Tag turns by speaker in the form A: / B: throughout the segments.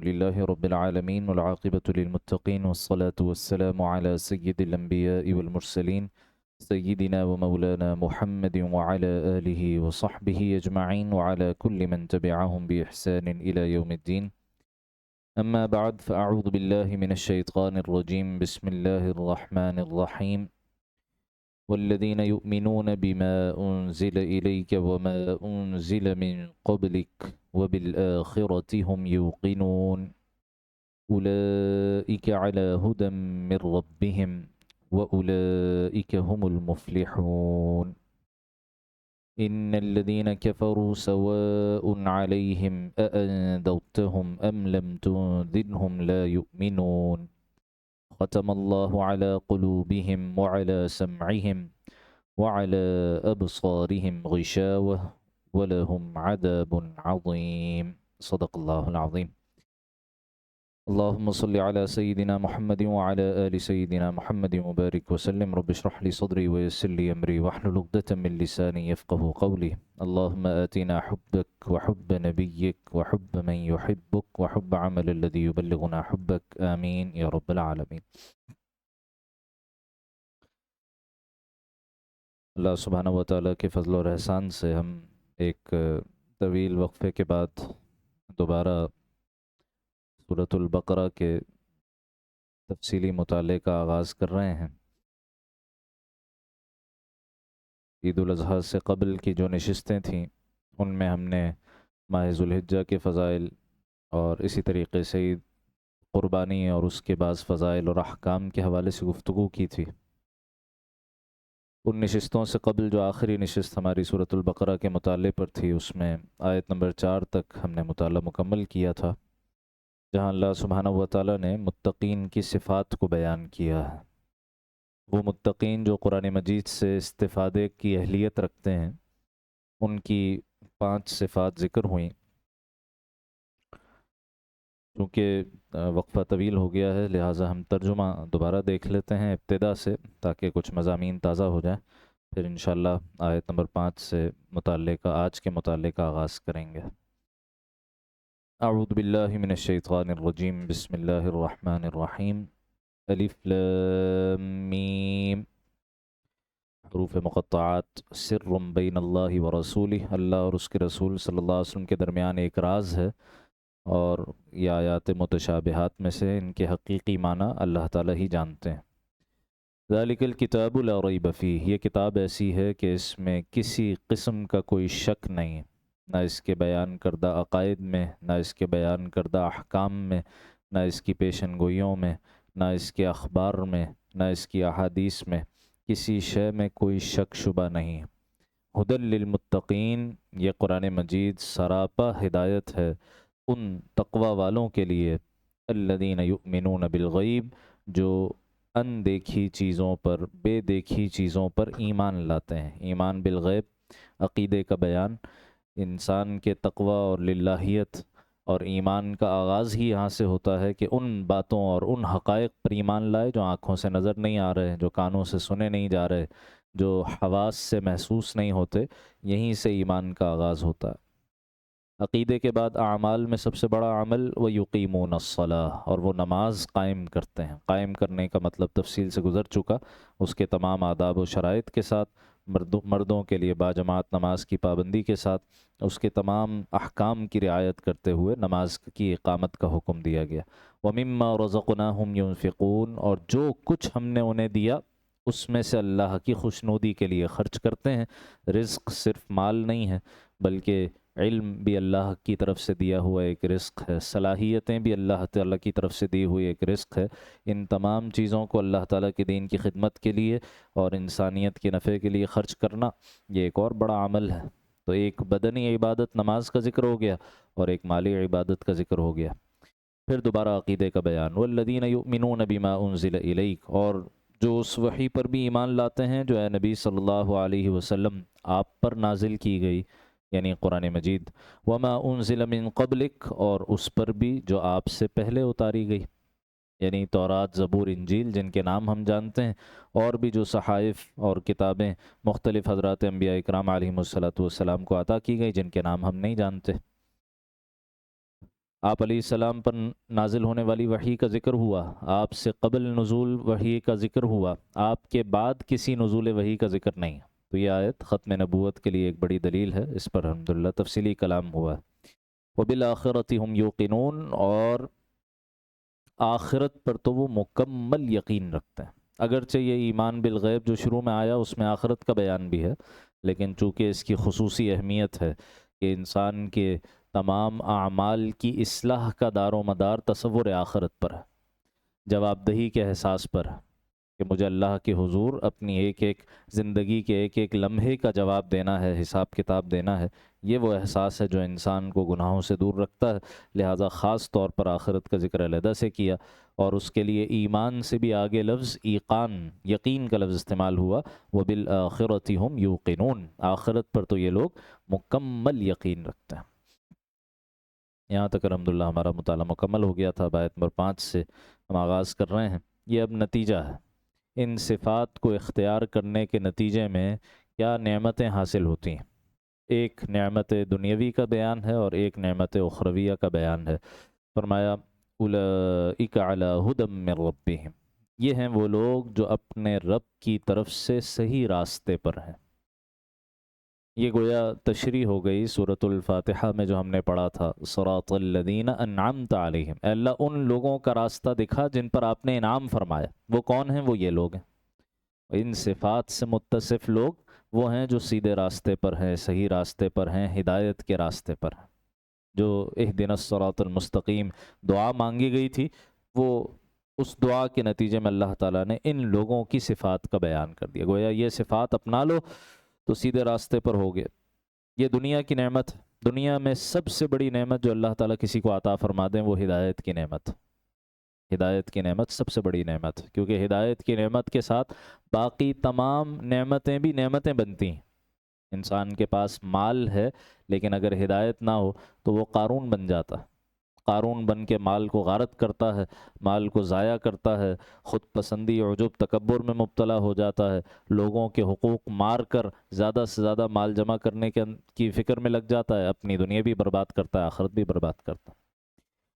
A: لله رب العالمين والعاقبة للمتقين والصلاة والسلام على سيد الأنبياء والمرسلين سيدنا ومولانا محمد وعلى آله وصحبه أجمعين وعلى كل من تبعهم بإحسان إلى يوم الدين. أما بعد فأعوذ بالله من الشيطان الرجيم. بسم الله الرحمن الرحيم. والذين يؤمنون بما أنزل إليك وما أنزل من قبلك وبالآخرة هم يوقنون أولئك على هدى من ربهم وأولئك هم المفلحون. إن الذين كفروا سواء عليهم أأنذرتهم أم لم تنذرهم لا يؤمنون ختم الله على قلوبهم وعلى سمعهم وعلى أبصارهم غشاوة ولهم عذاب عظيم. صدق الله العظيم. اللهم صل على سيدنا محمد وعلى آل سيدنا محمد وبارك وسلم. رب اشرح لي صدري ويسر لي أمري واحلل عقدة من لساني يفقه قولي. اللهم آتنا حبك وحب نبيك وحب من يحبك وحب عمل الذي يبلغنا حبك. آمين يا رب العالمين. اللہ سبحانہ و تعالیٰ کے فضل اور احسان سے ہم ایک طویل وقفے کے بعد دوبارہ سورۃ البقرہ کے تفصیلی مطالعے کا آغاز کر رہے ہیں. عید الاضحیٰ سے قبل کی جو نشستیں تھیں ان میں ہم نے ماہ ذوالحجہ کے فضائل اور اسی طریقے سے عید قربانی اور اس کے بعض فضائل اور احکام کے حوالے سے گفتگو کی تھی. ان نشستوں سے قبل جو آخری نشست ہماری سورۃ البقرہ کے مطالعے پر تھی اس میں آیت نمبر 4 تک ہم نے مطالعہ مکمل کیا تھا، جہاں اللہ سبحانہ و تعالیٰ نے متقین کی صفات کو بیان کیا ہے. وہ متقین جو قرآن مجید سے استفادے کی اہلیت رکھتے ہیں ان کی 5 صفات ذکر ہوئیں. چونکہ وقفہ طویل ہو گیا ہے لہٰذا ہم ترجمہ دوبارہ دیکھ لیتے ہیں ابتدا سے تاکہ کچھ مضامین تازہ ہو جائیں، پھر انشاءاللہ آیت نمبر 5 سے آج کے مطالعے کا آغاز کریں گے. اعوذ باللہ من الشیطان الرجیم. بسم اللہ الرحمن الرحیم. الف لام میم. حروف مقطعات. سر بین اللہ ورسولہ، اللہ اور اس کے رسول صلی اللہ علیہ وسلم کے درمیان ایک راز ہے، اور یہ آیات متشابہات میں سے ان کے حقیقی معنی اللہ تعالیٰ ہی جانتے ہیں. ذالک الکتاب لا ریب فیہ، یہ کتاب ایسی ہے کہ اس میں کسی قسم کا کوئی شک نہیں، نہ اس کے بیان کردہ عقائد میں، نہ اس کے بیان کردہ احکام میں، نہ اس کی پیشن گوئیوں میں، نہ اس کے اخبار میں، نہ اس کی احادیث میں، کسی شے میں کوئی شک شبہ نہیں. ہدی للمتقین، یہ قرآن مجید سراپا ہدایت ہے ان تقوی والوں کے لیے، الذین یؤمنون بالغیب، جو ان دیکھی چیزوں پر، بے دیکھی چیزوں پر ایمان لاتے ہیں. ایمان بالغیب عقیدے کا بیان، انسان کے تقوی اور للہیت اور ایمان کا آغاز ہی یہاں سے ہوتا ہے کہ ان باتوں اور ان حقائق پر ایمان لائے جو آنکھوں سے نظر نہیں آ رہے، جو کانوں سے سنے نہیں جا رہے، جو حواس سے محسوس نہیں ہوتے. یہیں سے ایمان کا آغاز ہوتا ہے. عقیدے کے بعد اعمال میں سب سے بڑا عمل وہ یقیمون الصلاۃ، اور وہ نماز قائم کرتے ہیں. قائم کرنے کا مطلب تفصیل سے گزر چکا، اس کے تمام آداب و شرائط کے ساتھ، مردوں کے لیے باجماعت نماز کی پابندی کے ساتھ، اس کے تمام احکام کی رعایت کرتے ہوئے نماز کی اقامت کا حکم دیا گیا. وَمِمَّا رَزَقْنَاهُمْ يُنْفِقُونَ، اور جو کچھ ہم نے انہیں دیا اس میں سے اللہ کی خوشنودی کے لیے خرچ کرتے ہیں. رزق صرف مال نہیں ہے بلکہ علم بھی اللہ کی طرف سے دیا ہوا ایک رزق ہے، صلاحیتیں بھی اللہ تعالیٰ کی طرف سے دی ہوئی ایک رزق ہے. ان تمام چیزوں کو اللہ تعالیٰ کے دین کی خدمت کے لیے اور انسانیت کے نفع کے لیے خرچ کرنا یہ ایک اور بڑا عمل ہے. تو ایک بدنی عبادت نماز کا ذکر ہو گیا اور ایک مالی عبادت کا ذکر ہو گیا. پھر دوبارہ عقیدے کا بیان. والذین یؤمنون بما انزل الیک، اور جو اس وحی پر بھی ایمان لاتے ہیں جو اے نبی صلی اللہ علیہ وسلم آپ پر نازل کی گئی، یعنی قرآن مجید. وما انزل من قبلک، اور اس پر بھی جو آپ سے پہلے اتاری گئی، یعنی تورات، زبور، انجیل، جن کے نام ہم جانتے ہیں، اور بھی جو صحائف اور کتابیں مختلف حضرات انبیاء اکرام علیہم الصلوۃ والسلام کو عطا کی گئی جن کے نام ہم نہیں جانتے. آپ علیہ السلام پر نازل ہونے والی وحی کا ذکر ہوا، آپ سے قبل نزول وحی کا ذکر ہوا، آپ کے بعد کسی نزول وحی کا ذکر نہیں۔ تو یہ آیت ختم نبوت کے لیے ایک بڑی دلیل ہے، اس پر الحمدللہ تفصیلی کلام ہوا ہے۔ وبالآخرۃ ہم یوقنون، اور آخرت پر تو وہ مکمل یقین رکھتے ہیں۔ اگرچہ یہ ایمان بالغیب جو شروع میں آیا اس میں آخرت کا بیان بھی ہے، لیکن چونکہ اس کی خصوصی اہمیت ہے کہ انسان کے تمام اعمال کی اصلاح کا دار و مدار تصور آخرت پر ہے، جواب دہی کے احساس پر ہے کہ مجھے اللہ کے حضور اپنی ایک ایک زندگی کے ایک ایک لمحے کا جواب دینا ہے، حساب کتاب دینا ہے۔ یہ وہ احساس ہے جو انسان کو گناہوں سے دور رکھتا ہے، لہٰذا خاص طور پر آخرت کا ذکر علیحدہ سے کیا، اور اس کے لیے ایمان سے بھی آگے لفظ ایقان، یقین کا لفظ استعمال ہوا۔ وَبِالْآخِرَةِ هُمْ يُوقِنُونَ، آخرت پر تو یہ لوگ مکمل یقین رکھتے ہیں۔ یہاں تک الحمدللہ ہمارا مطالعہ مکمل ہو گیا تھا۔ آیت نمبر 5 سے ہم آغاز کر رہے ہیں۔ یہ اب نتیجہ ہے، ان صفات کو اختیار کرنے کے نتیجے میں کیا نعمتیں حاصل ہوتی ہیں۔ ایک نعمت دنیاوی کا بیان ہے اور ایک نعمت اخرویہ کا بیان ہے۔ فرمایا اولئک علی ھدی من ربہم، یہ ہیں وہ لوگ جو اپنے رب کی طرف سے صحیح راستے پر ہیں۔ یہ گویا تشریح ہو گئی سورۃ الفاتحہ میں جو ہم نے پڑھا تھا، صراط الذین انعمت علیہم، اے اللہ ان لوگوں کا راستہ دکھا جن پر آپ نے انعام فرمایا۔ وہ کون ہیں؟ وہ یہ لوگ ہیں۔ ان صفات سے متصف لوگ وہ ہیں جو سیدھے راستے پر ہیں، صحیح راستے پر ہیں، ہدایت کے راستے پر ہیں۔ جو اہدنا الصراط المستقیم دعا مانگی گئی تھی، وہ اس دعا کے نتیجے میں اللہ تعالیٰ نے ان لوگوں کی صفات کا بیان کر دیا۔ گویا یہ صفات اپنا لو تو سیدھے راستے پر ہوگے۔ یہ دنیا کی نعمت، دنیا میں سب سے بڑی نعمت جو اللہ تعالیٰ کسی کو عطا فرما دیں وہ ہدایت کی نعمت۔ ہدایت کی نعمت سب سے بڑی نعمت، کیونکہ ہدایت کی نعمت کے ساتھ باقی تمام نعمتیں بھی نعمتیں بنتی ہیں۔ انسان کے پاس مال ہے لیکن اگر ہدایت نہ ہو تو وہ قارون بن جاتا ہے۔ قارون بن کے مال کو غارت کرتا ہے، مال کو ضائع کرتا ہے، خود پسندی، عجب، تکبر میں مبتلا ہو جاتا ہے، لوگوں کے حقوق مار کر زیادہ سے زیادہ مال جمع کرنے کی فکر میں لگ جاتا ہے، اپنی دنیا بھی برباد کرتا ہے، آخرت بھی برباد کرتا ہے۔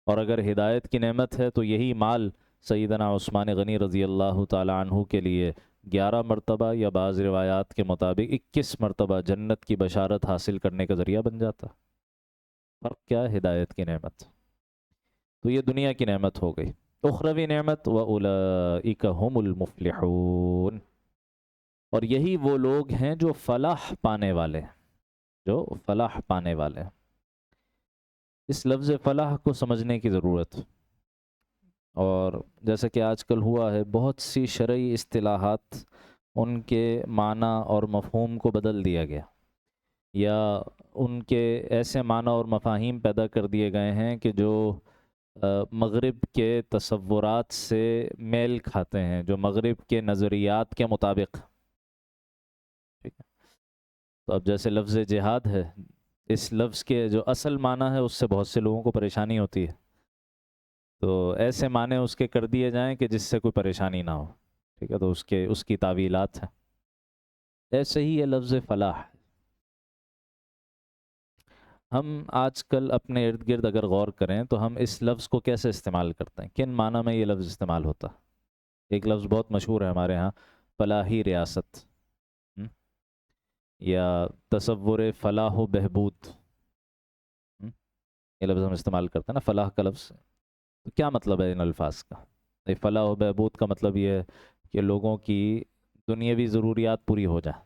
A: اور اگر ہدایت کی نعمت ہے تو یہی مال سیدنا عثمان غنی رضی اللہ تعالی عنہ کے لیے 11 مرتبہ یا بعض روایات کے مطابق 21 مرتبہ جنت کی بشارت حاصل کرنے کا ذریعہ بن جاتا۔ فرق کیا ہے؟ ہدایت کی نعمت۔ تو یہ دنیا کی نعمت ہو گئی۔ اخروی نعمت وَأُولَئِكَ هُمُ الْمُفْلِحُونَ، اور یہی وہ لوگ ہیں جو فلاح پانے والے ہیں، جو فلاح پانے والے ہیں۔ اس لفظ فلاح کو سمجھنے کی ضرورت، اور جیسا کہ آج کل ہوا ہے بہت سی شرعی اصطلاحات ان کے معنی اور مفہوم کو بدل دیا گیا، یا ان کے ایسے معنی اور مفاہیم پیدا کر دیے گئے ہیں کہ جو مغرب کے تصورات سے میل کھاتے ہیں، جو مغرب کے نظریات کے مطابق۔ ٹھیک ہے، تو اب جیسے لفظ جہاد ہے، اس لفظ کے جو اصل معنی ہے اس سے بہت سے لوگوں کو پریشانی ہوتی ہے، تو ایسے معنی اس کے کر دیے جائیں کہ جس سے کوئی پریشانی نہ ہو۔ ٹھیک ہے، تو اس کی تعویلات ہیں۔ ایسے ہی یہ لفظ فلاح، ہم آج کل اپنے ارد گرد اگر غور کریں تو ہم اس لفظ کو کیسے استعمال کرتے ہیں، کن معنی میں یہ لفظ استعمال ہوتا ہے؟ ایک لفظ بہت مشہور ہے ہمارے ہاں، فلاحی ریاست، یا تصور فلاح و بہبود، یہ لفظ ہم استعمال کرتے ہیں نا، فلاح کا لفظ۔ تو کیا مطلب ہے ان الفاظ کا؟ فلاح و بہبود کا مطلب یہ ہے کہ لوگوں کی دنیاوی ضروریات پوری ہو جائیں،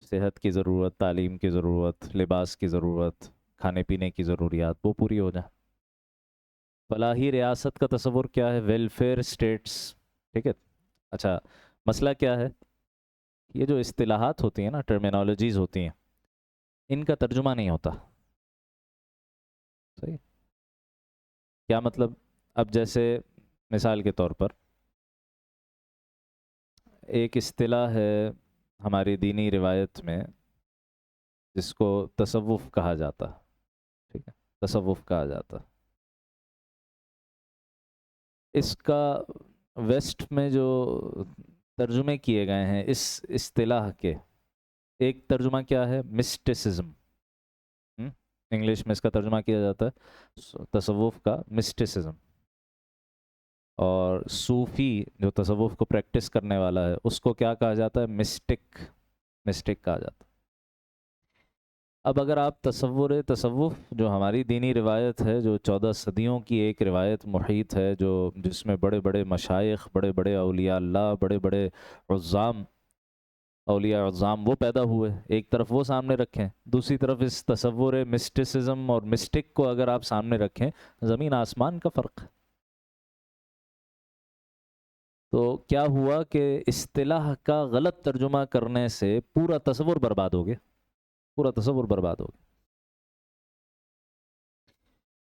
A: صحت کی ضرورت، تعلیم کی ضرورت، لباس کی ضرورت، کھانے پینے کی ضروریات، وہ پوری ہو جائیں۔ فلاحی ریاست کا تصور کیا ہے؟ Welfare states. ٹھیک ہے، اچھا مسئلہ کیا ہے؟ یہ جو اصطلاحات ہوتی ہیں نا، ٹرمینالوجیز ہوتی ہیں، ان کا ترجمہ نہیں ہوتا۔ صحیح، کیا مطلب؟ اب جیسے مثال کے طور پر ایک اصطلاح ہے ہماری دینی روایت میں جس کو تصوف کہا جاتا، ٹھیک ہے، تصوف کہا جاتا۔ اس کا ویسٹ میں جو ترجمے کیے گئے ہیں اس اصطلاح کے، ایک ترجمہ کیا ہے؟ مسٹسزم۔ انگلش میں اس کا ترجمہ کیا جاتا ہے تصوف کا مسٹسزم، اور صوفی جو تصوف کو پریکٹس کرنے والا ہے اس کو کیا کہا جاتا ہے؟ مسٹک، مسٹک کہا جاتا ہے۔ اب اگر آپ تصوف جو ہماری دینی روایت ہے، جو 14 صدیوں کی ایک روایت محیط ہے، جس میں بڑے بڑے مشائخ، بڑے بڑے اولیاء اللہ، بڑے بڑے عظام، اولیاء عظام وہ پیدا ہوئے، ایک طرف وہ سامنے رکھیں، دوسری طرف اس تصور مسٹسزم اور مسٹک کو اگر آپ سامنے رکھیں، زمین آسمان کا فرق ہے۔ تو کیا ہوا کہ اصطلاح کا غلط ترجمہ کرنے سے پورا تصور برباد ہو گیا، پورا تصور برباد ہو گیا۔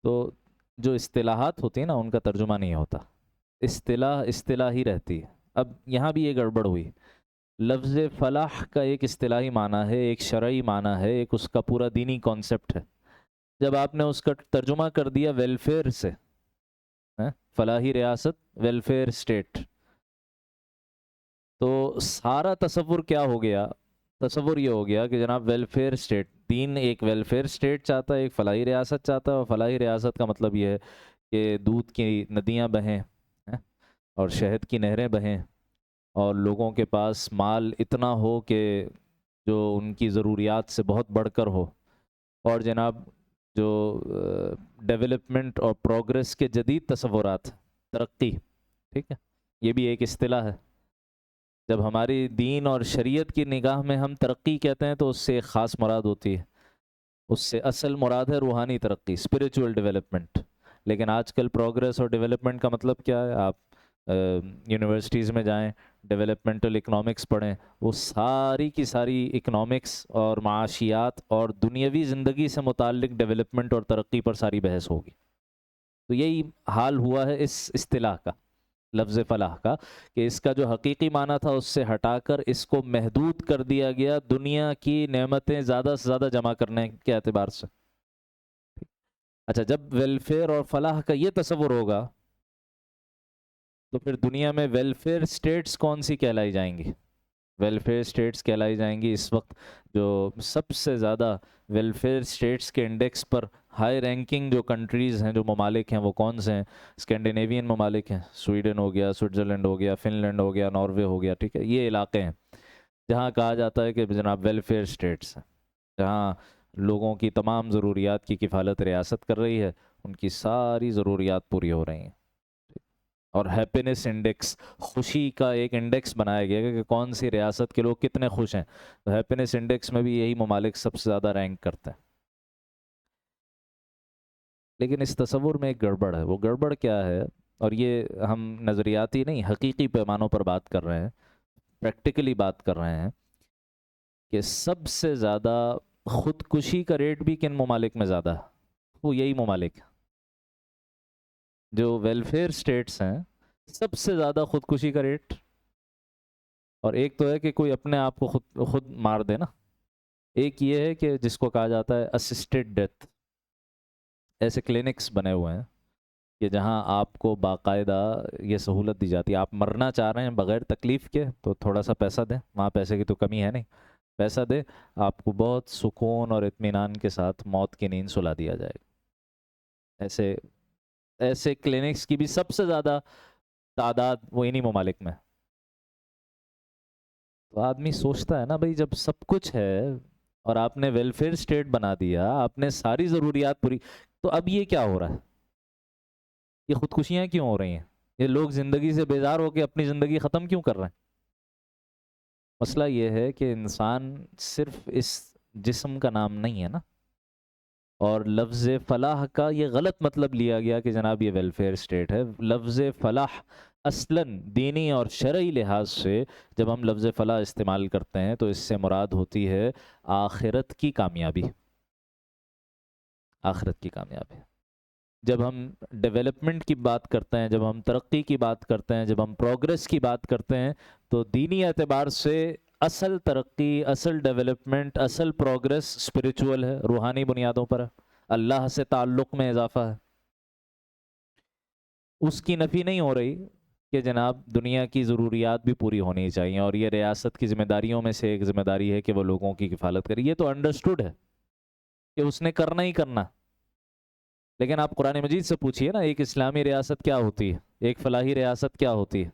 A: تو جو اصطلاحات ہوتی ہیں نا ان کا ترجمہ نہیں ہوتا، اصطلاح اصطلاح ہی رہتی ہے۔ اب یہاں بھی یہ گڑبڑ ہوئی، لفظ فلاح کا ایک اصطلاحی معنی ہے، ایک شرعی معنی ہے، ایک اس کا پورا دینی کانسیپٹ ہے۔ جب آپ نے اس کا ترجمہ کر دیا ویلفیئر سے، فلاحی ریاست، ویلفیئر اسٹیٹ، تو سارا تصور کیا ہو گیا؟ تصور یہ ہو گیا کہ جناب ویلفیئر اسٹیٹ، دین ایک ویلفیئر اسٹیٹ چاہتا ہے، ایک فلاحی ریاست چاہتا ہے، اور فلاحی ریاست کا مطلب یہ ہے کہ دودھ کی ندیاں بہیں اور شہد کی نہریں بہیں، اور لوگوں کے پاس مال اتنا ہو کہ جو ان کی ضروریات سے بہت بڑھ کر ہو، اور جناب جو ڈیولپمنٹ اور پروگرس کے جدید تصورات، ترقی، ٹھیک ہے، یہ بھی ایک اصطلاح ہے۔ جب ہماری دین اور شریعت کی نگاہ میں ہم ترقی کہتے ہیں تو اس سے ایک خاص مراد ہوتی ہے، اس سے اصل مراد ہے روحانی ترقی، اسپریچول ڈیولپمنٹ۔ لیکن آج کل پروگرس اور ڈیولپمنٹ کا مطلب کیا ہے؟ آپ یونیورسٹیز میں جائیں، ڈیولپمنٹل اکنامکس پڑھیں، وہ ساری کی ساری اکنامکس اور معاشیات اور دنیاوی زندگی سے متعلق ڈیولپمنٹ اور ترقی پر ساری بحث ہوگی۔ تو یہی حال ہوا ہے اس اصطلاح کا، لفظ فلاح کا، کہ اس کا جو حقیقی معنی تھا اس سے ہٹا کر اس کو محدود کر دیا گیا دنیا کی نعمتیں زیادہ سے زیادہ جمع کرنے کے اعتبار سے۔ اچھا، جب ویلفیئر اور فلاح کا یہ تصور ہوگا تو پھر دنیا میں ویلفیئر اسٹیٹس کون سی کہلائی جائیں گی؟ ویلفیئر اسٹیٹس کہلائی جائیں گی اس وقت جو سب سے زیادہ ویلفیئر اسٹیٹس کے انڈیکس پر ہائی رینکنگ جو کنٹریز ہیں، جو ممالک ہیں، وہ کون سے ہیں؟ اسکینڈینیوین ممالک ہیں، سویڈن ہو گیا، سوئٹزرلینڈ ہو گیا، فن لینڈ ہو گیا، ناروے ہو گیا، ٹھیک ہے، یہ علاقے ہیں جہاں کہا جاتا ہے کہ جناب ویلفیئر اسٹیٹس ہیں، جہاں لوگوں کی تمام ضروریات کی کفالت ریاست کر رہی ہے، ان کی ساری ضروریات پوری ہو رہی ہیں۔ اور ہیپینس انڈیکس، خوشی کا ایک انڈیکس بنایا گیا کہ کون سی ریاست کے لوگ کتنے خوش ہیں، تو ہیپینس انڈیکس میں بھی یہی ممالک سب سے زیادہ رینک کرتے ہیں۔ لیکن اس تصور میں ایک گڑبڑ ہے، وہ گڑبڑ کیا ہے؟ اور یہ ہم نظریاتی نہیں، حقیقی پیمانوں پر بات کر رہے ہیں، پریکٹیکلی بات کر رہے ہیں، کہ سب سے زیادہ خودکشی کا ریٹ بھی کن ممالک میں زیادہ ہے؟ وہ یہی ممالک جو ویلفیئر اسٹیٹس ہیں، سب سے زیادہ خودکشی کا ریٹ۔ اور ایک تو ہے کہ کوئی اپنے آپ کو خود مار دے نا، ایک یہ ہے کہ جس کو کہا جاتا ہے اسسٹڈ ڈیتھ۔ ایسے کلینکس بنے ہوئے ہیں کہ جہاں آپ کو باقاعدہ یہ سہولت دی جاتی ہے، آپ مرنا چاہ رہے ہیں بغیر تکلیف کے تو تھوڑا سا پیسہ دیں، وہاں پیسے کی تو کمی ہے نہیں، پیسہ دے، آپ کو بہت سکون اور اطمینان کے ساتھ موت کی نیند سلا دیا جائے گا۔ ایسے ایسے کلینکس کی بھی سب سے زیادہ تعداد وہ انہی ممالک میں۔ تو آدمی سوچتا ہے نا بھائی، جب سب کچھ ہے اور آپ نے ویلفیئر اسٹیٹ بنا دیا، آپ نے ساری ضروریات پوری، تو اب یہ کیا ہو رہا ہے؟ یہ خودکشیاں کیوں ہو رہی ہیں؟ یہ لوگ زندگی سے بیزار ہو کے اپنی زندگی ختم کیوں کر رہے ہیں؟ مسئلہ یہ ہے کہ انسان صرف اس جسم کا نام نہیں ہے نا، اور لفظ فلاح کا یہ غلط مطلب لیا گیا کہ جناب یہ ویلفیئر اسٹیٹ ہے۔ لفظ فلاح اصلاً دینی اور شرعی لحاظ سے جب ہم لفظ فلاح استعمال کرتے ہیں تو اس سے مراد ہوتی ہے آخرت کی کامیابی، آخرت کی کامیابی۔ جب ہم ڈیولپمنٹ کی بات کرتے ہیں، جب ہم ترقی کی بات کرتے ہیں، جب ہم پروگرس کی بات کرتے ہیں، تو دینی اعتبار سے اصل ترقی، اصل ڈیولپمنٹ، اصل پروگرس اسپریچول ہے، روحانی بنیادوں پر ہے، اللہ سے تعلق میں اضافہ ہے۔ اس کی نفی نہیں ہو رہی کہ جناب دنیا کی ضروریات بھی پوری ہونی چاہیے، اور یہ ریاست کی ذمہ داریوں میں سے ایک ذمہ داری ہے کہ وہ لوگوں کی کفالت کرے، یہ تو انڈرسٹوڈ ہے۔ کہ اس نے کرنا ہی کرنا. لیکن آپ قرآن مجید سے پوچھئے نا ایک اسلامی ریاست کیا ہوتی ہے، ایک فلاحی ریاست کیا ہوتی ہے.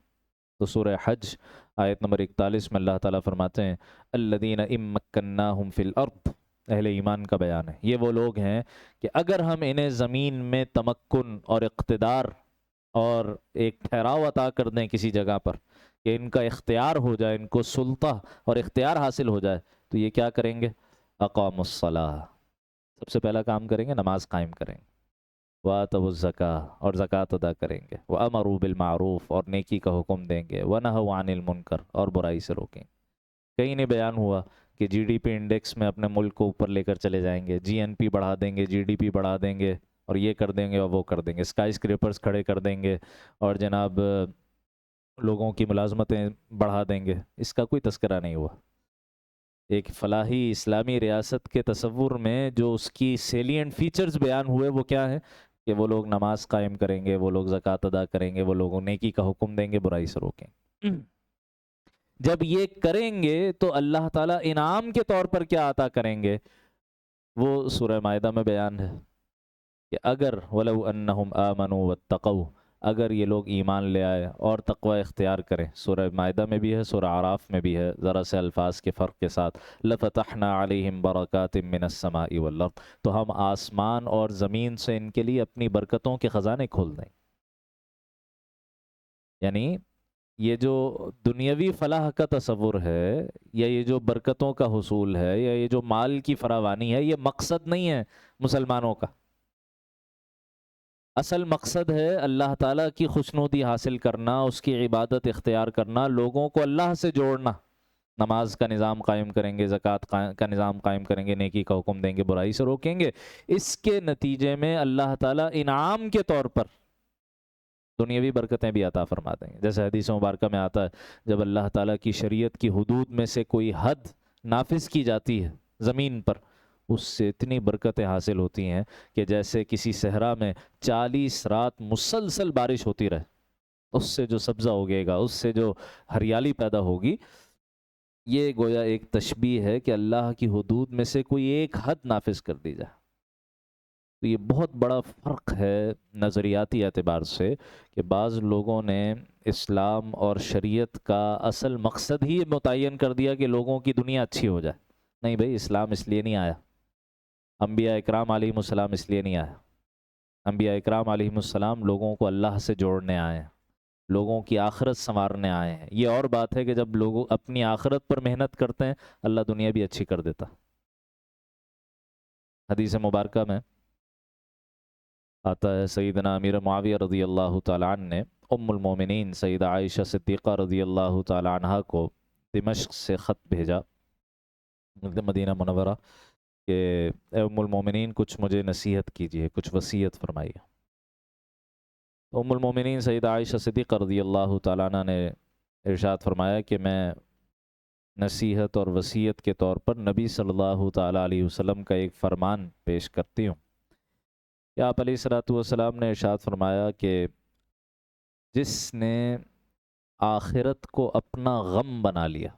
A: تو سورہ حج آیت نمبر 41 میں اللہ تعالیٰ فرماتے ہیں الذین ان مکناہم فی الارض، اہل ایمان کا بیان ہے. یہ وہ لوگ ہیں کہ اگر ہم انہیں زمین میں تمکن اور اقتدار اور ایک ٹھہراؤ عطا کر دیں کسی جگہ پر، کہ ان کا اختیار ہو جائے، ان کو سلطہ اور اختیار حاصل ہو جائے، تو یہ کیا کریں گے؟ اقاموا الصلاۃ، سب سے پہلا کام کریں گے نماز قائم کریں گے. وَآتَوُا الزَّكَاةَ، اور زکوٰۃ ادا کریں گے. وَأَمَرُوا بِالْمَعْرُوفِ، اور نیکی کا حکم دیں گے. وَنَهَوْا عَنِ الْمُنکر، اور برائی سے روکیں. کہیں نہیں بیان ہوا کہ جی ڈی پی انڈیکس میں اپنے ملک کو اوپر لے کر چلے جائیں گے، جی این پی بڑھا دیں گے، جی ڈی پی بڑھا دیں گے، اور یہ کر دیں گے اور وہ کر دیں گے، اسکائی اسکریپرز کھڑے کر دیں گے، اور جناب لوگوں کی ملازمتیں بڑھا دیں گے. اس کا کوئی تذکرہ نہیں ہوا. ایک فلاحی اسلامی ریاست کے تصور میں جو اس کی سیلینٹ فیچرز بیان ہوئے وہ کیا ہے؟ کہ وہ لوگ نماز قائم کریں گے، وہ لوگ زکوٰۃ ادا کریں گے، وہ لوگوں نیکی کا حکم دیں گے، برائی سے روکیں. جب یہ کریں گے تو اللہ تعالیٰ انعام کے طور پر کیا عطا کریں گے؟ وہ سورہ مائدہ میں بیان ہے کہ اگر وَلَوْ أَنَّهُمْ آمَنُوا وَاتَّقَوْا، اگر یہ لوگ ایمان لے آئے اور تقوی اختیار کریں. سورہ مائدہ میں بھی ہے، سورہ اعراف میں بھی ہے، ذرا سے الفاظ کے فرق کے ساتھ. لَفَتَحْنَا عَلَيْهِمْ بَرَكَاتٍ مِّنَ السَّمَاءِ وَالْأَرْضِ، تو ہم آسمان اور زمین سے ان کے لیے اپنی برکتوں کے خزانے کھول دیں. یعنی یہ جو دنیاوی فلاح کا تصور ہے، یا یہ جو برکتوں کا حصول ہے، یا یہ جو مال کی فراوانی ہے، یہ مقصد نہیں ہے مسلمانوں کا. اصل مقصد ہے اللہ تعالیٰ کی خوشنودی حاصل کرنا، اس کی عبادت اختیار کرنا، لوگوں کو اللہ سے جوڑنا. نماز کا نظام قائم کریں گے، زکوٰۃ کا نظام قائم کریں گے، نیکی کا حکم دیں گے، برائی سے روکیں گے. اس کے نتیجے میں اللہ تعالیٰ انعام کے طور پر دنیاوی برکتیں بھی عطا فرما دیں گے. جیسے حدیث مبارکہ میں آتا ہے جب اللہ تعالیٰ کی شریعت کی حدود میں سے کوئی حد نافذ کی جاتی ہے زمین پر، اس سے اتنی برکتیں حاصل ہوتی ہیں کہ جیسے کسی صحرا میں 40 رات مسلسل بارش ہوتی رہے. اس سے جو سبزہ اگے گا، اس سے جو ہریالی پیدا ہوگی، یہ گویا ایک تشبیہ ہے کہ اللہ کی حدود میں سے کوئی ایک حد نافذ کر دی جائے. تو یہ بہت بڑا فرق ہے نظریاتی اعتبار سے کہ بعض لوگوں نے اسلام اور شریعت کا اصل مقصد ہی متعین کر دیا کہ لوگوں کی دنیا اچھی ہو جائے. نہیں بھائی، اسلام اس لیے نہیں آیا، انبیاء اکرام علیہم السلام اس لیے نہیں آیا. انبیاء اکرام علیہم السلام لوگوں کو اللہ سے جوڑنے آئے ہیں، لوگوں کی آخرت سنوارنے آئے ہیں. یہ اور بات ہے کہ جب لوگ اپنی آخرت پر محنت کرتے ہیں اللہ دنیا بھی اچھی کر دیتا. حدیث مبارکہ میں آتا ہے سیدنا امیر معاویہ رضی اللہ تعالیٰ عنہ نے ام المومنین سیدہ عائشہ صدیقہ رضی اللہ تعالیٰ عنہ کو دمشق سے خط بھیجا مدینہ منورہ کہ اے ام المومنین کچھ مجھے نصیحت کیجیے، کچھ وصیت فرمائیے. ام المومنین سیدہ عائشہ صدیقہ رضی اللہ تعالیٰ عنہ نے ارشاد فرمایا کہ میں نصیحت اور وصیت کے طور پر نبی صلی اللہ تعالیٰ علیہ وسلم کا ایک فرمان پیش کرتی ہوں. کہ آپ علیہ الصلوۃ والسلام نے ارشاد فرمایا کہ جس نے آخرت کو اپنا غم بنا لیا،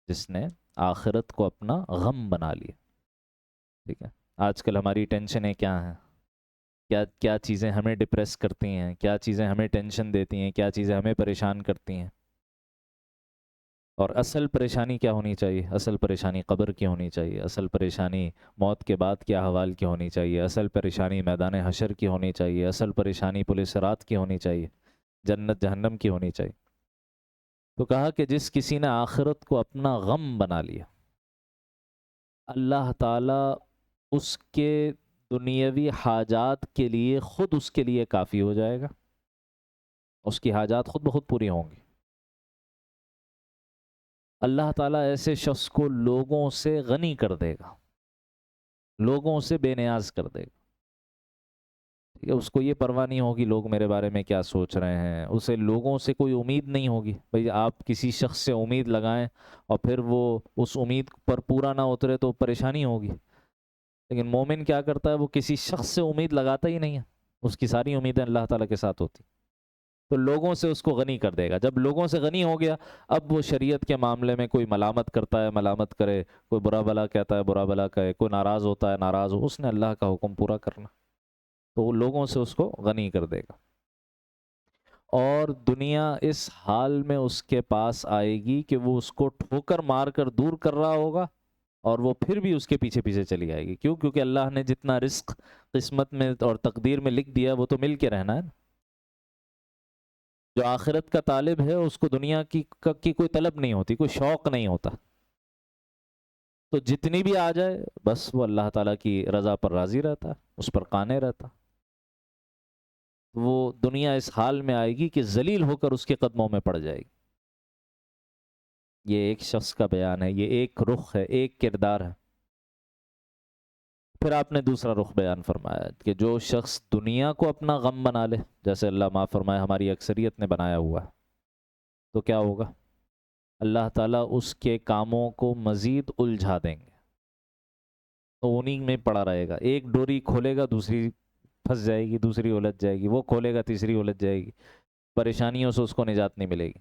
A: جس نے آخرت کو اپنا غم بنا لیا. ٹھیک ہے، آج کل ہماری ٹینشنیں کیا ہیں؟ کیا چیزیں ہمیں ڈپریس کرتی ہیں، کیا چیزیں ہمیں ٹینشن دیتی ہیں، کیا چیزیں ہمیں پریشان کرتی ہیں. اور اصل پریشانی کیا ہونی چاہیے؟ اصل پریشانی قبر کی ہونی چاہیے، اصل پریشانی موت کے بعد کیا حوال کی ہونی چاہیے، اصل پریشانی میدان حشر کی ہونی چاہیے، اصل پریشانی پل صراط کی ہونی چاہیے، جنت جہنم کی ہونی چاہیے. تو کہا کہ جس کسی نے آخرت کو اپنا غم بنا لیا، اللہ تعالیٰ اس کے دنیاوی حاجات کے لیے خود اس کے لیے کافی ہو جائے گا، اس کی حاجات خود بخود پوری ہوں گی. اللہ تعالیٰ ایسے شخص کو لوگوں سے غنی کر دے گا، لوگوں سے بے نیاز کر دے گا. ٹھیک ہے، اس کو یہ پرواہ نہیں ہوگی لوگ میرے بارے میں کیا سوچ رہے ہیں، اسے لوگوں سے کوئی امید نہیں ہوگی. بھئی آپ کسی شخص سے امید لگائیں اور پھر وہ اس امید پر پورا نہ اترے تو پریشانی ہوگی. لیکن مومن کیا کرتا ہے؟ وہ کسی شخص سے امید لگاتا ہی نہیں ہے، اس کی ساری امیدیں اللہ تعالیٰ کے ساتھ ہوتی. تو لوگوں سے اس کو غنی کر دے گا. جب لوگوں سے غنی ہو گیا، اب وہ شریعت کے معاملے میں کوئی ملامت کرتا ہے ملامت کرے، کوئی برا بلا کہتا ہے برا بلا کہے، کوئی ناراض ہوتا ہے ناراض ہو، اس نے اللہ کا حکم پورا کرنا، تو وہ لوگوں سے اس کو غنی کر دے گا. اور دنیا اس حال میں اس کے پاس آئے گی کہ وہ اس کو ٹھوکر مار کر دور کر رہا ہوگا، اور وہ پھر بھی اس کے پیچھے پیچھے چلی آئے گی. کیوں؟ کیونکہ اللہ نے جتنا رزق قسمت میں اور تقدیر میں لکھ دیا وہ تو مل کے رہنا ہے نا. جو آخرت کا طالب ہے اس کو دنیا کی کوئی طلب نہیں ہوتی، کوئی شوق نہیں ہوتا. تو جتنی بھی آ جائے بس وہ اللہ تعالیٰ کی رضا پر راضی رہتا، اس پر قانے رہتا. وہ دنیا اس حال میں آئے گی کہ ذلیل ہو کر اس کے قدموں میں پڑ جائے گی. یہ ایک شخص کا بیان ہے، یہ ایک رخ ہے، ایک کردار ہے. پھر آپ نے دوسرا رخ بیان فرمایا کہ جو شخص دنیا کو اپنا غم بنا لے، جیسے اللہ معاف فرمائے ہماری اکثریت نے بنایا ہوا ہے، تو کیا ہوگا؟ اللہ تعالیٰ اس کے کاموں کو مزید الجھا دیں گے، تو انہی میں پڑا رہے گا. ایک ڈوری کھولے گا دوسری پھنس جائے گی، دوسری الجھ جائے گی، وہ کھولے گا تیسری الجھ جائے گی، پریشانیوں سے اس کو نجات نہیں ملے گی.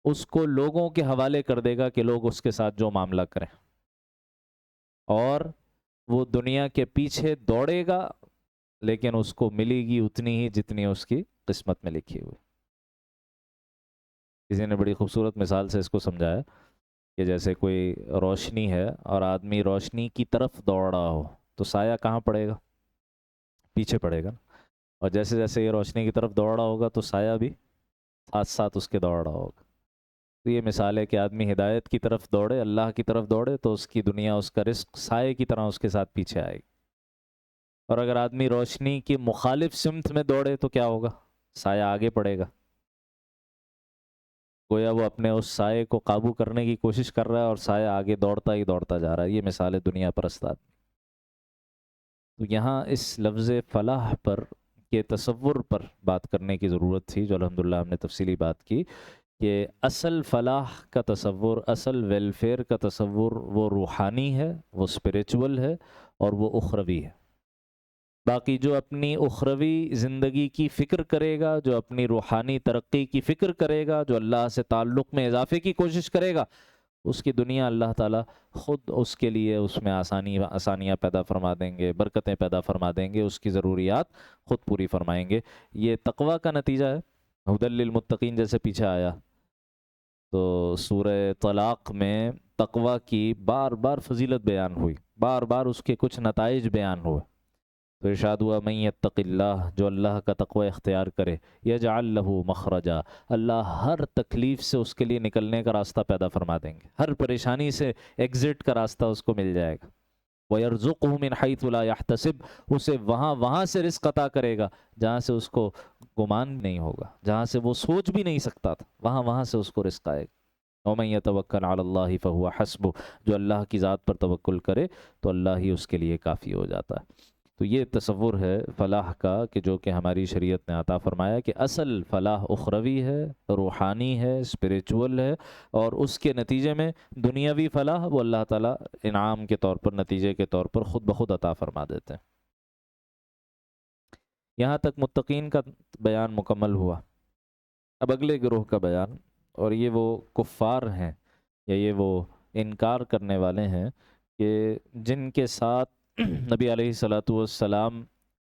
A: اس کو لوگوں کے حوالے کر دے گا کہ لوگ اس کے ساتھ جو معاملہ کریں، اور وہ دنیا کے پیچھے دوڑے گا، لیکن اس کو ملے گی اتنی ہی جتنی اس کی قسمت میں لکھی ہوئی. کسی نے بڑی خوبصورت مثال سے اس کو سمجھایا کہ جیسے کوئی روشنی ہے اور آدمی روشنی کی طرف دوڑ رہا ہو تو سایہ کہاں پڑے گا؟ پیچھے پڑے گا. اور جیسے جیسے یہ روشنی کی طرف دوڑ رہا ہوگا تو سایہ بھی ساتھ ساتھ اس کے دوڑ رہا ہوگا. تو یہ مثال ہے کہ آدمی ہدایت کی طرف دوڑے، اللہ کی طرف دوڑے، تو اس کی دنیا، اس کا رزق سائے کی طرح اس کے ساتھ پیچھے آئے گی. اور اگر آدمی روشنی کی مخالف سمت میں دوڑے تو کیا ہوگا؟ سایہ آگے پڑے گا. گویا وہ اپنے اس سائے کو قابو کرنے کی کوشش کر رہا ہے اور سایہ آگے دوڑتا ہی دوڑتا جا رہا ہے. یہ مثال ہے دنیا پرست آدمی. تو یہاں اس لفظ فلاح پر کے تصور پر بات کرنے کی ضرورت تھی، جو الحمدللہ ہم نے تفصیلی بات کی کہ اصل فلاح کا تصور، اصل ویلفیئر کا تصور وہ روحانی ہے، وہ اسپریچول ہے، اور وہ اخروی ہے. باقی جو اپنی اخروی زندگی کی فکر کرے گا، جو اپنی روحانی ترقی کی فکر کرے گا، جو اللہ سے تعلق میں اضافے کی کوشش کرے گا، اس کی دنیا اللہ تعالیٰ خود اس کے لیے اس میں آسانیاں پیدا فرما دیں گے، برکتیں پیدا فرما دیں گے، اس کی ضروریات خود پوری فرمائیں گے. یہ تقویٰ کا نتیجہ ہے. ہدی للمتقین جیسے پیچھے آیا تو سورہ طلاق میں تقویٰ کی بار بار فضیلت بیان ہوئی، بار بار اس کے کچھ نتائج بیان ہوئے. تو ارشاد ہوا من یتق اللہ، جو اللہ کا تقوی اختیار کرے، یجعل لہ مخرجا، اللہ ہر تکلیف سے اس کے لیے نکلنے کا راستہ پیدا فرما دیں گے، ہر پریشانی سے ایگزٹ کا راستہ اس کو مل جائے گا. وَيَرْزُقْهُ مِنْ حَيْثُ لَا يَحْتَسِبْ، اسے وہاں سے رزق عطا کرے گا جہاں سے اس کو گمان نہیں ہوگا، جہاں سے وہ سوچ بھی نہیں سکتا تھا، وہاں سے اس کو رزق آئے گا. وَمَن يَتَوَكَّلْ عَلَى اللَّهِ فَهُوَ حَسْبُهُ، جو اللہ کی ذات پر توکل کرے تو اللہ ہی اس کے لیے کافی ہو جاتا ہے. تو یہ تصور ہے فلاح کا کہ جو کہ ہماری شریعت نے عطا فرمایا کہ اصل فلاح اخروی ہے، روحانی ہے، اسپریچول ہے، اور اس کے نتیجے میں دنیاوی فلاح وہ اللہ تعالیٰ انعام کے طور پر، نتیجے کے طور پر خود بخود عطا فرما دیتے ہیں. یہاں تک متقین کا بیان مکمل ہوا. اب اگلے گروہ کا بیان، اور یہ وہ کفار ہیں یا یہ وہ انکار کرنے والے ہیں کہ جن کے ساتھ نبی علیہ الصلاۃ والسلام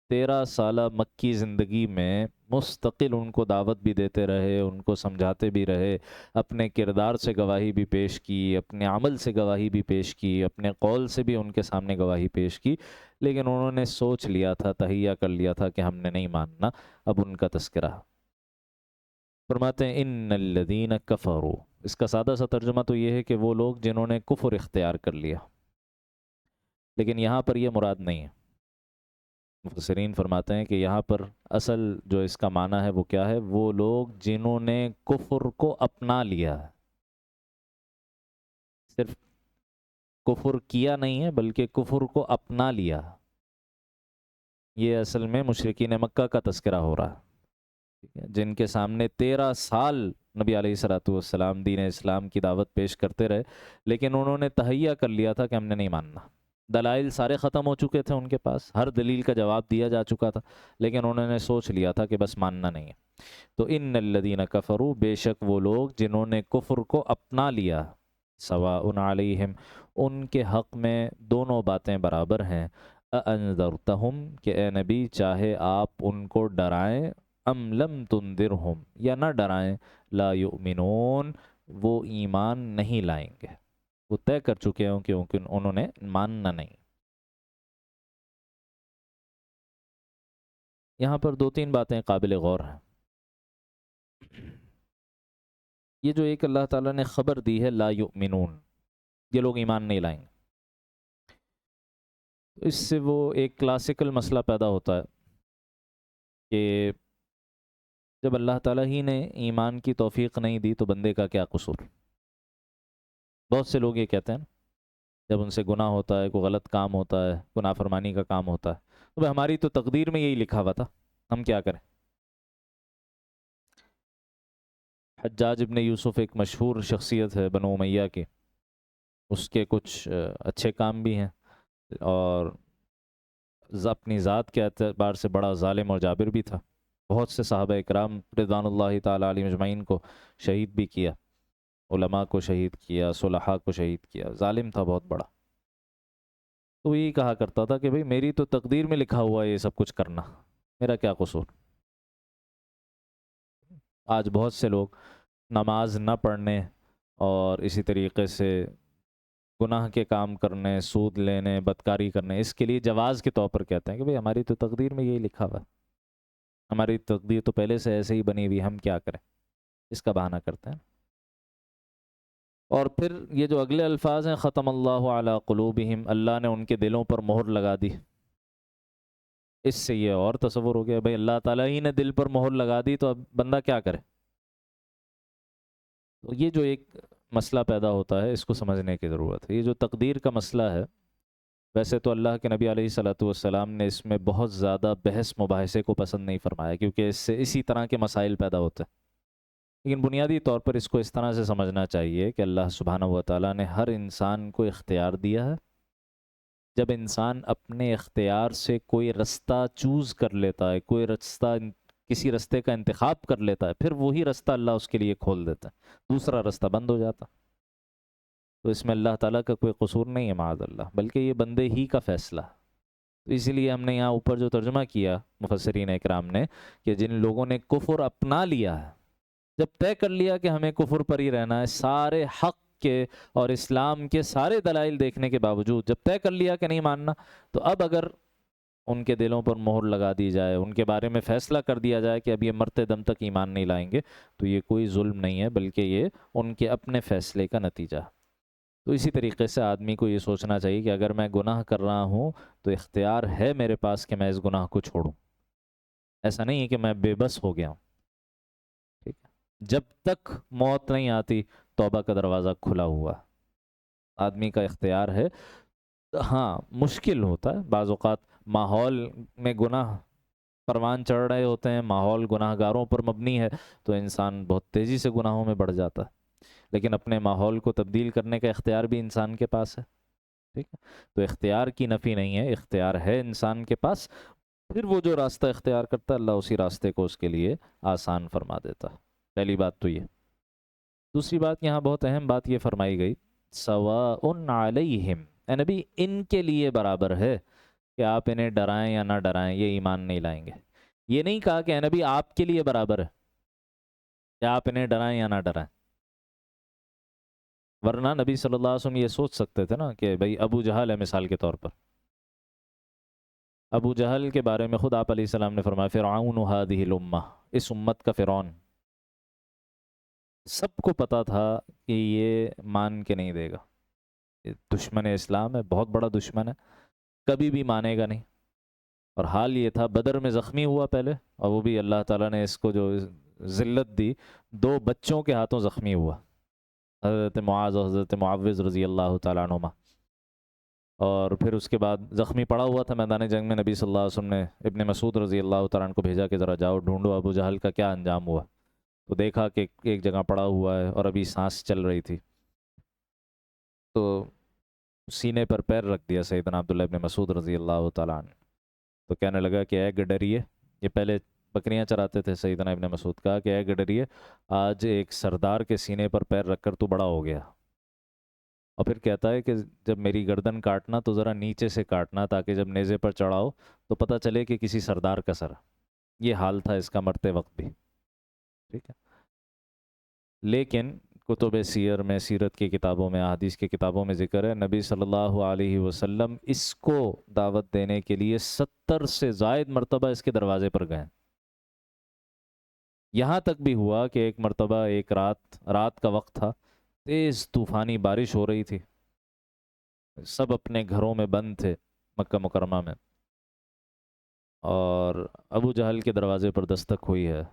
A: 13 سالہ مکی زندگی میں مستقل ان کو دعوت بھی دیتے رہے، ان کو سمجھاتے بھی رہے، اپنے کردار سے گواہی بھی پیش کی، اپنے عمل سے گواہی بھی پیش کی، اپنے قول سے بھی ان کے سامنے گواہی پیش کی، لیکن انہوں نے سوچ لیا تھا، تہیہ کر لیا تھا کہ ہم نے نہیں ماننا. اب ان کا تذکرہ فرماتے ہیں ان الذین کفروا. اس کا سادہ سا ترجمہ تو یہ ہے کہ وہ لوگ جنہوں نے کفر اختیار کر لیا، لیکن یہاں پر یہ مراد نہیں ہے. مفسرین فرماتے ہیں کہ یہاں پر اصل جو اس کا معنی ہے وہ کیا ہے؟ وہ لوگ جنہوں نے کفر کو اپنا لیا ہے، صرف کفر کیا نہیں ہے بلکہ کفر کو اپنا لیا. یہ اصل میں مشرکین مکہ کا تذکرہ ہو رہا ہے، جن کے سامنے 13 سال نبی علیہ الصلوۃ والسلام دین اسلام کی دعوت پیش کرتے رہے، لیکن انہوں نے تہیہ کر لیا تھا کہ ہم نے نہیں ماننا. دلائل سارے ختم ہو چکے تھے ان کے پاس، ہر دلیل کا جواب دیا جا چکا تھا، لیکن انہوں نے سوچ لیا تھا کہ بس ماننا نہیں ہے۔ تو ان الذین کفروا، بے شک وہ لوگ جنہوں نے کفر کو اپنا لیا، سواء علیہم، ان کے حق میں دونوں باتیں برابر ہیں، اانذرتہم، کہ اے نبی چاہے آپ ان کو ڈرائیں، ام لم تنذرہم، یا نہ ڈرائیں، لا یؤمنون، وہ ایمان نہیں لائیں گے، وہ طے کر چکے ہوں کہ انہوں نے ماننا نہیں۔ یہاں پر دو تین باتیں قابل غور ہیں۔ یہ جو ایک اللہ تعالیٰ نے خبر دی ہے لا یؤمنون، یہ لوگ ایمان نہیں لائیں گے، اس سے وہ ایک کلاسیکل مسئلہ پیدا ہوتا ہے کہ جب اللہ تعالیٰ ہی نے ایمان کی توفیق نہیں دی تو بندے کا کیا قصور؟ بہت سے لوگ یہ کہتے ہیں جب ان سے گناہ ہوتا ہے، کوئی غلط کام ہوتا ہے، کوئی نافرمانی کا کام ہوتا ہے، تو ہماری تو تقدیر میں یہی لکھا ہوا تھا، ہم کیا کریں؟ حجاج ابن یوسف ایک مشہور شخصیت ہے بنو امیہ کی، اس کے کچھ اچھے کام بھی ہیں، اور اپنی ذات کے اعتبار سے بڑا ظالم اور جابر بھی تھا، بہت سے صحابہ اکرام رضوان اللہ تعالیٰ علیہ مجمعین کو شہید بھی کیا، علماء کو شہید کیا، صلحاء کو شہید کیا، ظالم تھا بہت بڑا۔ تو یہی کہا کرتا تھا کہ بھئی میری تو تقدیر میں لکھا ہوا ہے یہ سب کچھ کرنا، میرا کیا قصور؟ آج بہت سے لوگ نماز نہ پڑھنے اور اسی طریقے سے گناہ کے کام کرنے، سود لینے، بدکاری کرنے، اس کے لیے جواز کے طور پر کہتے ہیں کہ بھئی ہماری تو تقدیر میں یہی لکھا ہوا ہے، ہماری تقدیر تو پہلے سے ایسے ہی بنی ہوئی، ہم کیا کریں، اس کا بہانہ کرتے ہیں۔ اور پھر یہ جو اگلے الفاظ ہیں ختم اللہ علی قلوبہم، اللہ نے ان کے دلوں پر مہر لگا دی، اس سے یہ اور تصور ہو گیا بھئی اللہ تعالیٰ ہی نے دل پر مہر لگا دی تو اب بندہ کیا کرے؟ تو یہ جو ایک مسئلہ پیدا ہوتا ہے اس کو سمجھنے کی ضرورت ہے۔ یہ جو تقدیر کا مسئلہ ہے، ویسے تو اللہ کے نبی علیہ الصلوۃ والسلام نے اس میں بہت زیادہ بحث مباحثے کو پسند نہیں فرمایا، کیونکہ اس سے اسی طرح کے مسائل پیدا ہوتے ہیں، لیکن بنیادی طور پر اس کو اس طرح سے سمجھنا چاہیے کہ اللہ سبحانہ و تعالیٰ نے ہر انسان کو اختیار دیا ہے، جب انسان اپنے اختیار سے کوئی رستہ چوز کر لیتا ہے، کوئی رستہ، کسی رستے کا انتخاب کر لیتا ہے، پھر وہی رستہ اللہ اس کے لیے کھول دیتا ہے، دوسرا رستہ بند ہو جاتا۔ تو اس میں اللہ تعالیٰ کا کوئی قصور نہیں ہے معاذ اللہ، بلکہ یہ بندے ہی کا فیصلہ۔ تو اسی لیے ہم نے یہاں اوپر جو ترجمہ کیا مفسرین اکرام نے کہ جن لوگوں نے کفر اپنا لیا ہے، جب طے کر لیا کہ ہمیں کفر پر ہی رہنا ہے، سارے حق کے اور اسلام کے سارے دلائل دیکھنے کے باوجود جب طے کر لیا کہ نہیں ماننا، تو اب اگر ان کے دلوں پر مہر لگا دی جائے، ان کے بارے میں فیصلہ کر دیا جائے کہ اب یہ مرتے دم تک ایمان نہیں لائیں گے، تو یہ کوئی ظلم نہیں ہے، بلکہ یہ ان کے اپنے فیصلے کا نتیجہ۔ تو اسی طریقے سے آدمی کو یہ سوچنا چاہیے کہ اگر میں گناہ کر رہا ہوں تو اختیار ہے میرے پاس کہ میں اس گناہ کو چھوڑوں، ایسا نہیں ہے کہ میں بے بس ہو گیا ہوں، ٹھیک ہے؟ جب تک موت نہیں آتی توبہ کا دروازہ کھلا ہوا، آدمی کا اختیار ہے۔ ہاں مشکل ہوتا ہے بعض اوقات، ماحول میں گناہ پروان چڑھ رہے ہوتے ہیں، ماحول گناہ گاروں پر مبنی ہے، تو انسان بہت تیزی سے گناہوں میں بڑھ جاتا ہے، لیکن اپنے ماحول کو تبدیل کرنے کا اختیار بھی انسان کے پاس ہے، ٹھیک ہے؟ تو اختیار کی نفی نہیں ہے، اختیار ہے انسان کے پاس، پھر وہ جو راستہ اختیار کرتا ہے اللہ اسی راستے کو اس کے لیے آسان فرما دیتا ہے۔ پہلی بات تو یہ۔ دوسری بات، یہاں بہت اہم بات یہ فرمائی گئی، سواء علیہم، اے نبی ان کے لیے برابر ہے کہ آپ انہیں ڈرائیں یا نہ ڈرائیں، یہ ایمان نہیں لائیں گے۔ یہ نہیں کہا کہ اے نبی آپ کے لیے برابر ہے کہ آپ انہیں ڈرائیں یا نہ ڈرائیں، ورنہ نبی صلی اللہ علیہ وسلم یہ سوچ سکتے تھے نا کہ بھئی ابو جہل ہے مثال کے طور پر، ابو جہل کے بارے میں خود آپ علیہ السلام نے فرمایا فرعون هذه الامہ، اس امت کا فرعون، سب کو پتا تھا کہ یہ مان کے نہیں دے گا، یہ دشمن اسلام ہے، بہت بڑا دشمن ہے، کبھی بھی مانے گا نہیں، اور حال یہ تھا بدر میں زخمی ہوا پہلے، اور وہ بھی اللہ تعالیٰ نے اس کو جو ذلت دی، 2 بچوں کے ہاتھوں زخمی ہوا، حضرت معاذ اور حضرت معوذ رضی اللہ تعالیٰ عنہما، اور پھر اس کے بعد زخمی پڑا ہوا تھا میدان جنگ میں، نبی صلی اللہ علیہ وسلم نے ابن مسعود رضی اللہ تعالیٰ عنہ کو بھیجا کہ ذرا جاؤ ڈھونڈو ابو جہل کا کیا انجام ہوا، تو دیکھا کہ ایک جگہ پڑا ہوا ہے اور ابھی سانس چل رہی تھی، تو سینے پر پیر رکھ دیا سیدنا عبداللہ ابن مسعود رضی اللہ تعالیٰ عنہ. تو کہنے لگا کہ اے گڈریے، یہ پہلے بکریاں چراتے تھے سیدنا ابن مسعود، کہا کہ اے گڈریے، آج ایک سردار کے سینے پر پیر رکھ کر تو بڑا ہو گیا. اور پھر کہتا ہے کہ جب میری گردن کاٹنا تو ذرا نیچے سے کاٹنا، تاکہ جب نیزے پر چڑھاؤ تو پتہ چلے کہ کسی سردار کا سر. یہ حال تھا اس کا مرتے وقت بھی. ٹھیک ہے. لیکن کتب سیر میں، سیرت کی کتابوں میں، احادیث کی کتابوں میں ذکر ہے نبی صلی اللہ علیہ وسلم اس کو دعوت دینے کے لیے 70 سے زائد مرتبہ اس کے دروازے پر گئے. یہاں تک بھی ہوا کہ ایک مرتبہ ایک رات کا وقت تھا، تیز طوفانی بارش ہو رہی تھی، سب اپنے گھروں میں بند تھے مکہ مکرمہ میں، اور ابو جہل کے دروازے پر دستک ہوئی ہے.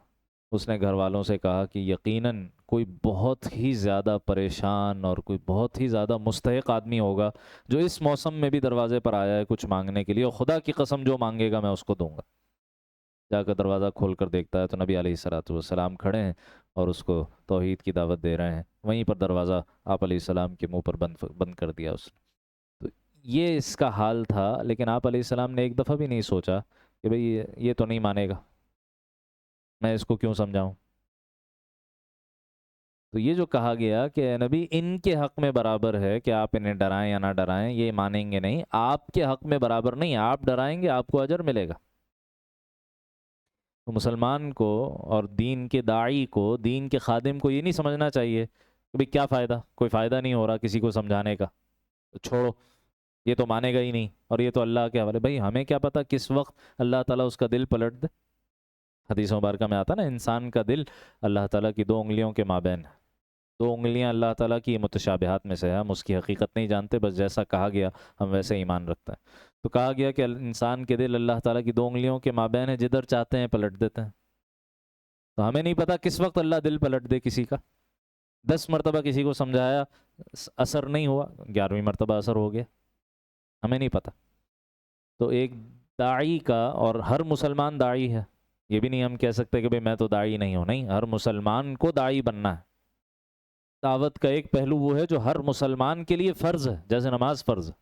A: اس نے گھر والوں سے کہا کہ یقیناً کوئی بہت ہی زیادہ پریشان اور کوئی بہت ہی زیادہ مستحق آدمی ہوگا جو اس موسم میں بھی دروازے پر آیا ہے کچھ مانگنے کے لیے، اور خدا کی قسم جو مانگے گا میں اس کو دوں گا. جا کر دروازہ کھول کر دیکھتا ہے تو نبی علیہ الصلوۃ والسلام کھڑے ہیں اور اس کو توحید کی دعوت دے رہے ہیں. وہیں پر دروازہ آپ علیہ السلام کے منہ پر بند کر دیا اس نے. تو یہ اس کا حال تھا. لیکن آپ علیہ السلام نے ایک دفعہ بھی نہیں سوچا کہ بھئی یہ تو نہیں مانے گا، میں اس کو کیوں سمجھاؤں. تو یہ جو کہا گیا کہ اے نبی ان کے حق میں برابر ہے کہ آپ انہیں ڈرائیں یا نہ ڈرائیں، یہ مانیں گے نہیں. آپ کے حق میں برابر نہیں، آپ ڈرائیں گے آپ کو اجر ملے گا. تو مسلمان کو اور دین کے داعی کو، دین کے خادم کو یہ نہیں سمجھنا چاہیے کہ بھئی کیا فائدہ، کوئی فائدہ نہیں ہو رہا کسی کو سمجھانے کا، چھوڑو یہ تو مانے گا ہی نہیں اور یہ تو اللہ کے حوالے. بھائی ہمیں کیا پتہ کس وقت اللہ تعالیٰ اس کا دل پلٹ دے. حدیث مبارکہ میں آتا نا انسان کا دل اللہ تعالیٰ کی 2 انگلیوں کے مابین ہے. 2 انگلیاں اللہ تعالیٰ کی متشابہات میں سے ہے، ہم اس کی حقیقت نہیں جانتے، بس جیسا کہا گیا ہم ویسے ایمان رکھتے ہیں. تو کہا گیا کہ انسان کے دل اللہ تعالیٰ کی 2 انگلیوں کے مابین ہے، جدھر چاہتے ہیں پلٹ دیتے ہیں. تو ہمیں نہیں پتہ کس وقت اللہ دل پلٹ دے کسی کا. 10 مرتبہ کسی کو سمجھایا، اثر نہیں ہوا، 11ویں مرتبہ اثر ہو گیا، ہمیں نہیں پتہ. تو ایک داعی کا، اور ہر مسلمان داعی ہے، یہ بھی نہیں ہم کہہ سکتے کہ بھئی میں تو داعی نہیں ہوں. نہیں، ہر مسلمان کو داعی بننا ہے. دعوت کا ایک پہلو وہ ہے جو ہر مسلمان کے لیے فرض ہے، جیسے نماز فرض ہے.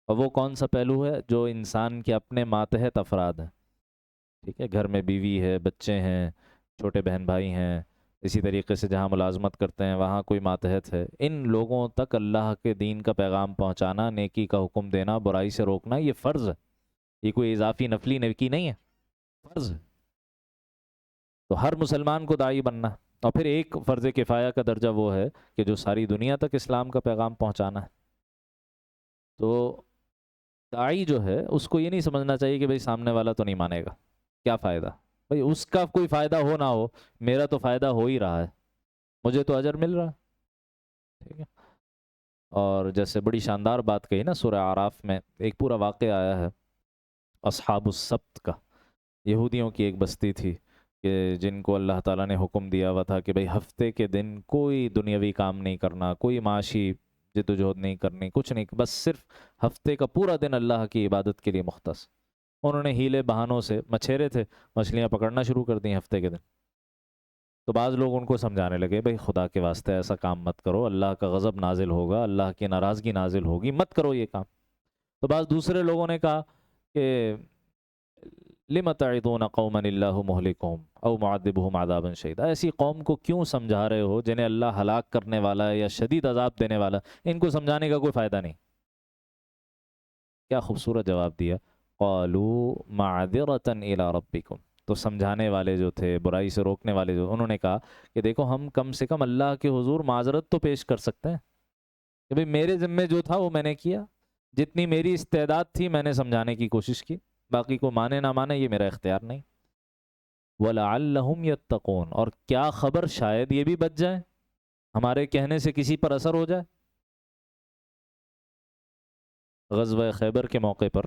A: اور وہ کون سا پہلو ہے؟ جو انسان کے اپنے ماتحت افراد ہیں. ٹھیک ہے، گھر میں بیوی ہے، بچے ہیں، چھوٹے بہن بھائی ہیں، اسی طریقے سے جہاں ملازمت کرتے ہیں وہاں کوئی ماتحت ہے. ان لوگوں تک اللہ کے دین کا پیغام پہنچانا، نیکی کا حکم دینا، برائی سے روکنا، یہ فرض ہے. یہ کوئی اضافی نفلی نیکی نہیں ہے، فرض ہے. تو ہر مسلمان کو داعی بننا. اور پھر ایک فرض کفایہ کا درجہ وہ ہے کہ جو ساری دنیا تک اسلام کا پیغام پہنچانا ہے. تو داعی جو ہے اس کو یہ نہیں سمجھنا چاہیے کہ بھئی سامنے والا تو نہیں مانے گا، کیا فائدہ. بھئی اس کا کوئی فائدہ ہو نہ ہو، میرا تو فائدہ ہو ہی رہا ہے، مجھے تو اجر مل رہا ہے. ٹھیک ہے. اور جیسے بڑی شاندار بات کہی نا سورہ اعراف میں، ایک پورا واقعہ آیا ہے اصحاب السبت کا. یہودیوں کی ایک بستی تھی کہ جن کو اللہ تعالیٰ نے حکم دیا ہوا تھا کہ بھئی ہفتے کے دن کوئی دنیاوی کام نہیں کرنا، کوئی معاشی جد و جہد نہیں کرنی، کچھ نہیں، بس صرف ہفتے کا پورا دن اللہ کی عبادت کے لیے مختص. انہوں نے ہیلے بہانوں سے، مچھیرے تھے، مچھلیاں پکڑنا شروع کر دیں ہفتے کے دن. تو بعض لوگ ان کو سمجھانے لگے بھئی خدا کے واسطے ایسا کام مت کرو، اللہ کا غضب نازل ہوگا، اللہ کی ناراضگی نازل ہوگی، مت کرو یہ کام. تو بعض دوسرے لوگوں نے کہا کہ لم تعظون قوما اللہ مہلکہم او معذبہم عذابا شدیدا، ایسی قوم کو کیوں سمجھا رہے ہو جنہیں اللہ ہلاک کرنے والا ہے یا شدید عذاب دینے والا، ان کو سمجھانے کا کوئی فائدہ نہیں. کیا خوبصورت جواب دیا، قالوا معذرۃ الی ربکم. تو سمجھانے والے جو تھے، برائی سے روکنے والے جو، انہوں نے کہا کہ دیکھو ہم کم سے کم اللہ کے حضور معذرت تو پیش کر سکتے ہیں کہ بھئی میرے ذمے جو تھا وہ میں نے کیا، جتنی میری استعداد تھی میں نے سمجھانے کی کوشش کی، باقی کو مانے نہ مانے یہ میرا اختیار نہیں. وَلَعَلَّهُمْ يَتَّقُونَ، اور کیا خبر شاید یہ بھی بچ جائیں، ہمارے کہنے سے کسی پر اثر ہو جائے. غزوہ خیبر کے موقع پر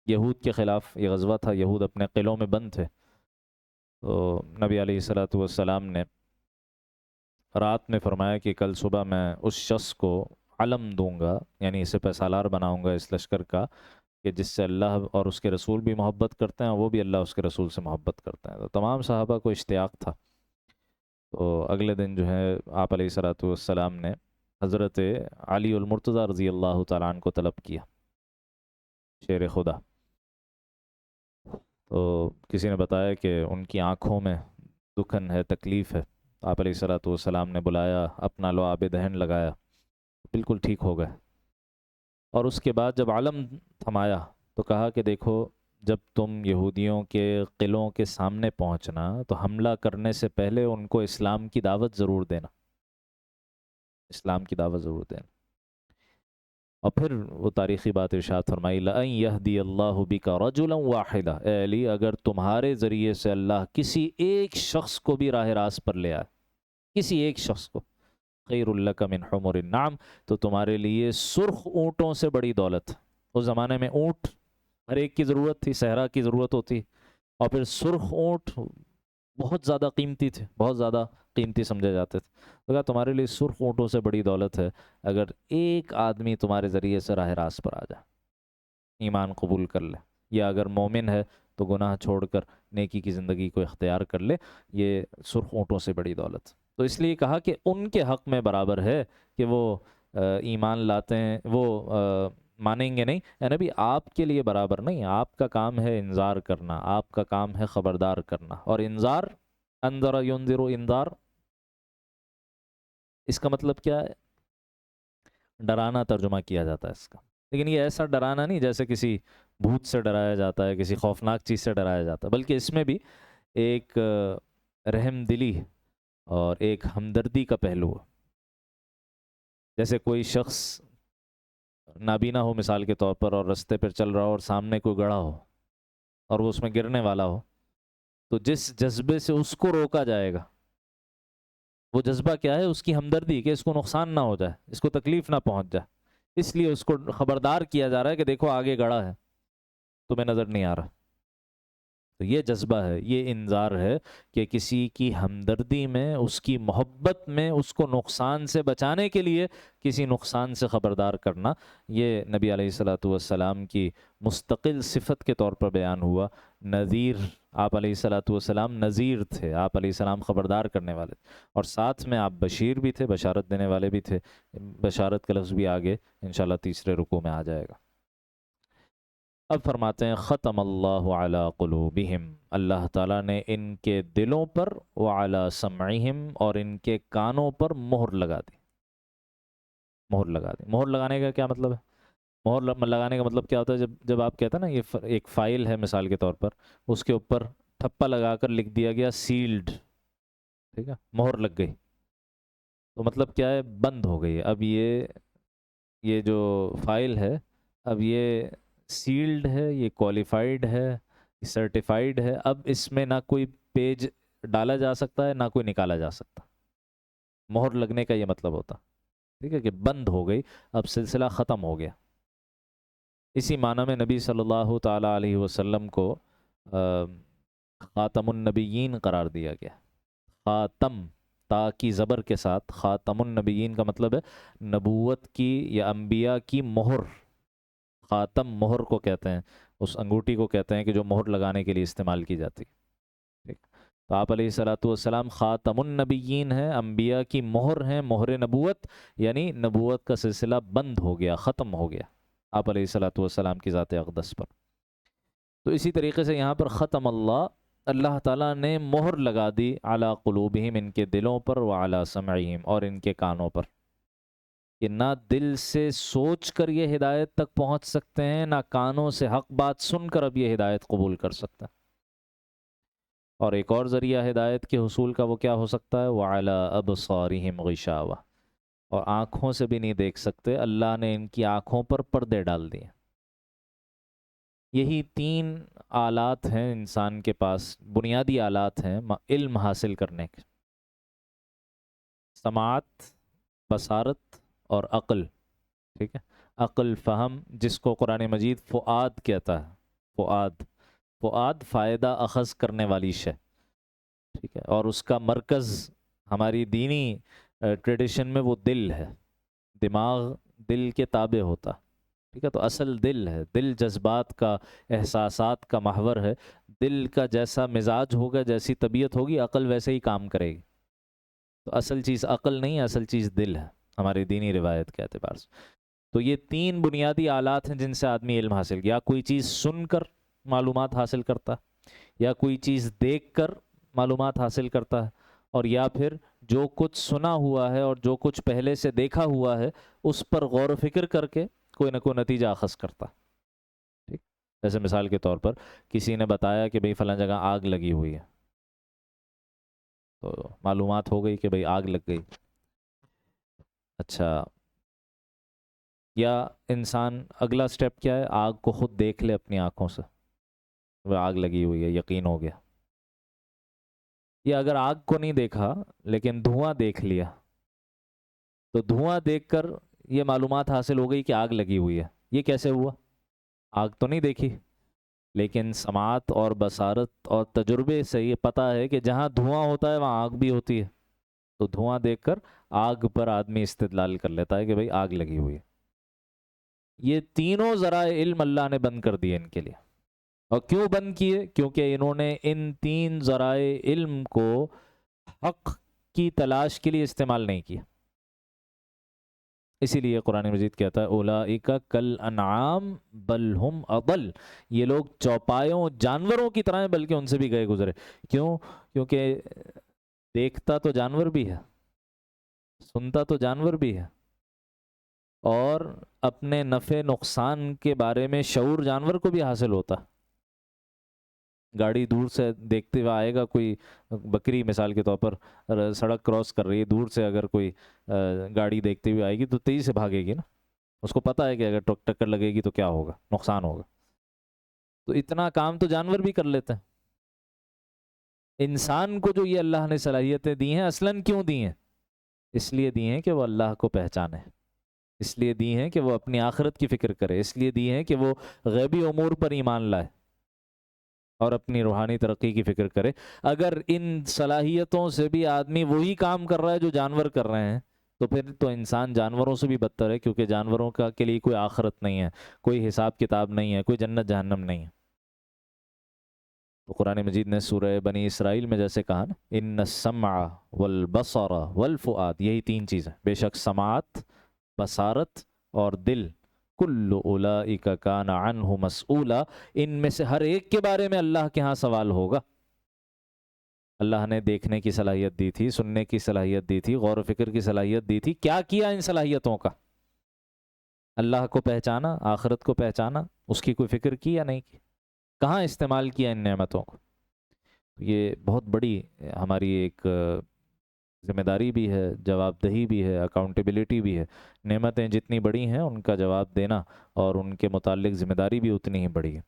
A: یہود کے خلاف یہ غزوہ تھا، یہود اپنے قلعوں میں بند تھے. تو نبی علیہ الصلوۃ والسلام نے رات میں فرمایا کہ کل صبح میں اس شخص کو علم دوں گا، یعنی اسے پیسالار بناؤں گا اس لشکر کا، کہ جس سے اللہ اور اس کے رسول بھی محبت کرتے ہیں، وہ بھی اللہ اس کے رسول سے محبت کرتے ہیں. تو تمام صحابہ کو اشتیاق تھا. تو اگلے دن جو ہے آپ علیہ الصلوۃ والسلام نے حضرت علی المرتضیٰ رضی اللہ تعالیٰ عنہ کو طلب کیا، شیر خدا. تو کسی نے بتایا کہ ان کی آنکھوں میں دکھن ہے، تکلیف ہے. آپ علیہ الصلوۃ والسلام نے بلایا، اپنا لعاب دہن لگایا، بالکل ٹھیک ہو گئے. اور اس کے بعد جب علم تھمایا تو کہا کہ دیکھو، جب تم یہودیوں کے قلعوں کے سامنے پہنچنا تو حملہ کرنے سے پہلے ان کو اسلام کی دعوت ضرور دینا، اسلام کی دعوت ضرور دینا. اور پھر وہ تاریخی بات ارشاد فرمائی، لَأَن يَهْدِيَ اللَّهُ بِكَ رَجُلًا وَاحِدًا، اے علی اگر تمہارے ذریعے سے اللہ کسی ایک شخص کو بھی راہ راست پر لے آئے، کسی ایک شخص کو، خیر لک من حمر النعم، تو تمہارے لیے سرخ اونٹوں سے بڑی دولت. اس زمانے میں اونٹ ہر ایک کی ضرورت تھی، صحرا کی ضرورت ہوتی، اور پھر سرخ اونٹ بہت زیادہ قیمتی تھے، بہت زیادہ قیمتی سمجھے جاتے تھے. تو کہا تمہارے لیے سرخ اونٹوں سے بڑی دولت ہے اگر ایک آدمی تمہارے ذریعے سے راہ راست پر آ جائے، ایمان قبول کر لے، یا اگر مومن ہے تو گناہ چھوڑ کر نیکی کی زندگی کو اختیار کر لے. یہ سرخ اونٹوں سے بڑی دولت. تو اس لیے کہا کہ ان کے حق میں برابر ہے کہ وہ ایمان لاتے ہیں، وہ مانیں گے نہیں. اے نبی آپ کے لیے برابر نہیں، آپ کا کام ہے انذار کرنا، آپ کا کام ہے خبردار کرنا. اور انذار، انذر ینذر انذار، اس کا مطلب کیا ہے؟ ڈرانا ترجمہ کیا جاتا ہے اس کا. لیکن یہ ایسا ڈرانا نہیں جیسے کسی بھوت سے ڈرایا جاتا ہے، کسی خوفناک چیز سے ڈرایا جاتا ہے، بلکہ اس میں بھی ایک رحم دلی اور ایک ہمدردی کا پہلو ہے. جیسے کوئی شخص نابینا ہو مثال کے طور پر، اور رستے پر چل رہا ہو اور سامنے کوئی گڑھا ہو اور وہ اس میں گرنے والا ہو، تو جس جذبے سے اس کو روکا جائے گا، وہ جذبہ کیا ہے؟ اس کی ہمدردی، کہ اس کو نقصان نہ ہو جائے، اس کو تکلیف نہ پہنچ جائے. اس لیے اس کو خبردار کیا جا رہا ہے کہ دیکھو آگے گڑھا ہے، تمہیں نظر نہیں آ رہا. تو یہ جذبہ ہے، یہ انذار ہے کہ کسی کی ہمدردی میں، اس کی محبت میں، اس کو نقصان سے بچانے کے لیے کسی نقصان سے خبردار کرنا. یہ نبی علیہ الصلوۃ والسلام کی مستقل صفت کے طور پر بیان ہوا. نذیر، آپ علیہ الصلوۃ والسلام نذیر تھے، آپ علیہ السلام خبردار کرنے والے تھے، اور ساتھ میں آپ بشیر بھی تھے، بشارت دینے والے بھی تھے. بشارت کا لفظ بھی آگے انشاءاللہ تیسرے رکوع میں آ جائے گا. اب فرماتے ہیں ختم اللہ علی قلوبہم، اللہ تعالیٰ نے ان کے دلوں پر، وعلی سمعہم، اور ان کے کانوں پر مہر لگا دی. مہر لگا دی. مہر لگانے کا کیا مطلب ہے؟ مہر لگانے کا مطلب کیا ہوتا ہے؟ جب آپ کہتے ہیں نا یہ ایک فائل ہے مثال کے طور پر، اس کے اوپر ٹھپا لگا کر لکھ دیا گیا سیلڈ، ٹھیک ہے، مہر لگ گئی، تو مطلب کیا ہے؟ بند ہو گئی. اب یہ جو فائل ہے، اب یہ سیلڈ ہے، یہ کوالیفائڈ ہے، سرٹیفائڈ ہے. اب اس میں نہ کوئی پیج ڈالا جا سکتا ہے، نہ کوئی نکالا جا سکتا. مہر لگنے کا یہ مطلب ہوتا، ٹھیک ہے، کہ بند ہو گئی، اب سلسلہ ختم ہو گیا. اسی معنی میں نبی صلی اللہ تعالیٰ علیہ وسلم کو خاتم النبیین قرار دیا گیا. خاتم، تا کی زبر کے ساتھ، خاتم النبیین کا مطلب ہے نبوت کی یا انبیاء کی مہر. خاتم مہر کو کہتے ہیں، اس انگوٹھی کو کہتے ہیں کہ جو مہر لگانے کے لیے استعمال کی جاتی. ٹھیک، تو آپ علیہ الصلوۃ والسلام خاتم النبیین ہیں، انبیاء کی مہر ہیں، مہر نبوت، یعنی نبوت کا سلسلہ بند ہو گیا، ختم ہو گیا آپ علیہ الصلوۃ والسلام کی ذات اقدس پر. تو اسی طریقے سے یہاں پر ختم اللہ، اللہ تعالیٰ نے مہر لگا دی علی قلوبہم، ان کے دلوں پر، وعلی سمعہم، اور ان کے کانوں پر، کہ نہ دل سے سوچ کر یہ ہدایت تک پہنچ سکتے ہیں، نہ کانوں سے حق بات سن کر اب یہ ہدایت قبول کر سکتے ہیں. اور ایک اور ذریعہ ہدایت کے حصول کا وہ کیا ہو سکتا ہے؟ وَعَلَىٰ أَبْصَارِهِمْ غِشَاوَةٌ، اور آنکھوں سے بھی نہیں دیکھ سکتے، اللہ نے ان کی آنکھوں پر پردے ڈال دیے. یہی 3 آلات ہیں انسان کے پاس، بنیادی آلات ہیں علم حاصل کرنے کے: سماعت، بصارت اور عقل. ٹھیک ہے، عقل، فہم، جس کو قرآن مجید فؤاد کہتا ہے. فؤاد فائدہ اخذ کرنے والی شے. ٹھیک ہے، اور اس کا مرکز ہماری دینی ٹریڈیشن میں وہ دل ہے. دماغ دل کے تابع ہوتا. ٹھیک ہے، تو اصل دل ہے، دل جذبات کا، احساسات کا محور ہے. دل کا جیسا مزاج ہوگا، جیسی طبیعت ہوگی، عقل ویسے ہی کام کرے گی. تو اصل چیز عقل نہیں، اصل چیز دل ہے. ہماری دینی روایت کے اعتبار سے۔ تو یہ 3 بنیادی آلات ہیں جن سے آدمی علم حاصل کیا، یا کوئی چیز سن کر معلومات حاصل کرتا ہے، یا کوئی چیز دیکھ کر معلومات حاصل کرتا ہے، اور یا پھر جو کچھ سنا ہوا ہے اور جو کچھ پہلے سے دیکھا ہوا ہے اس پر غور و فکر کر کے کوئی نہ کوئی نتیجہ اخذ کرتا ہے۔ ٹھیک، جیسے مثال کے طور پر کسی نے بتایا کہ بھئی فلاں جگہ آگ لگی ہوئی ہے، تو معلومات ہو گئی کہ بھئی آگ لگ گئی۔ اچھا، یا انسان اگلا سٹیپ کیا ہے، آگ کو خود دیکھ لے اپنی آنکھوں سے، وہ آگ لگی ہوئی ہے، یقین ہو گیا۔ یا اگر آگ کو نہیں دیکھا لیکن دھواں دیکھ لیا، تو دھواں دیکھ کر یہ معلومات حاصل ہو گئی کہ آگ لگی ہوئی ہے۔ یہ کیسے ہوا؟ آگ تو نہیں دیکھی، لیکن سماعت اور بصارت اور تجربے سے یہ پتہ ہے کہ جہاں دھواں ہوتا ہے وہاں آگ بھی ہوتی ہے، تو دھواں دیکھ کر آگ پر آدمی استدلال کر لیتا ہے کہ بھئی آگ لگی ہوئی ہے۔ یہ تینوں ذرائع علم اللہ نے بند کر دیے ان کے لیے۔ اور کیوں بند کیے؟ کیونکہ انہوں نے ان 3 ذرائع علم کو حق کی تلاش کے لیے استعمال نہیں کیا۔ اسی لیے قرآن مجید کہتا ہے اولئک کالانعام بل ہم اضل، یہ لوگ چوپایوں جانوروں کی طرح ہیں بلکہ ان سے بھی گئے گزرے۔ کیوں؟ کیونکہ دیکھتا تو جانور بھی ہے، سنتا تو جانور بھی ہے، اور اپنے نفع نقصان کے بارے میں شعور جانور کو بھی حاصل ہوتا۔ گاڑی دور سے دیکھتے ہوئے آئے گا، کوئی بکری مثال کے طور پر سڑک کراس کر رہی ہے، دور سے اگر کوئی گاڑی دیکھتے ہوئے آئے گی تو تیزی سے بھاگے گی نا، اس کو پتہ ہے کہ اگر ٹکر لگے گی تو کیا ہوگا، نقصان ہوگا۔ تو اتنا کام تو جانور بھی کر لیتے ہیں۔ انسان کو جو یہ اللہ نے صلاحیتیں دی ہیں اصلاً کیوں دی ہیں؟ اس لیے دی ہیں کہ وہ اللہ کو پہچانے، اس لیے دی ہیں کہ وہ اپنی آخرت کی فکر کرے، اس لیے دی ہیں کہ وہ غیبی امور پر ایمان لائے اور اپنی روحانی ترقی کی فکر کرے۔ اگر ان صلاحیتوں سے بھی آدمی وہی کام کر رہا ہے جو جانور کر رہے ہیں تو پھر تو انسان جانوروں سے بھی بدتر ہے، کیونکہ جانوروں کے لیے کوئی آخرت نہیں ہے، کوئی حساب کتاب نہیں ہے، کوئی جنت جہنم نہیں ہے۔ تو قرآن مجید نے سورہ بنی اسرائیل میں جیسے کہا نا، ان السمع والبصر والفؤاد، یہی 3 چیزیں، بے شک سماعت، بصارت اور دل، کل اولئک کان عنہ مسئولا، ان میں سے ہر ایک کے بارے میں اللہ کے ہاں سوال ہوگا۔ اللہ نے دیکھنے کی صلاحیت دی تھی، سننے کی صلاحیت دی تھی، غور و فکر کی صلاحیت دی تھی، کیا کیا ان صلاحیتوں کا؟ اللہ کو پہچانا، آخرت کو پہچانا، اس کی کوئی فکر کی یا نہیں کی؟ کہاں استعمال کیا ان نعمتوں کو؟ یہ بہت بڑی ہماری ایک ذمہ داری بھی ہے، جواب دہی بھی ہے، اکاؤنٹیبلٹی بھی ہے۔ نعمتیں جتنی بڑی ہیں ان کا جواب دینا اور ان کے متعلق ذمہ داری بھی اتنی ہی بڑی ہے۔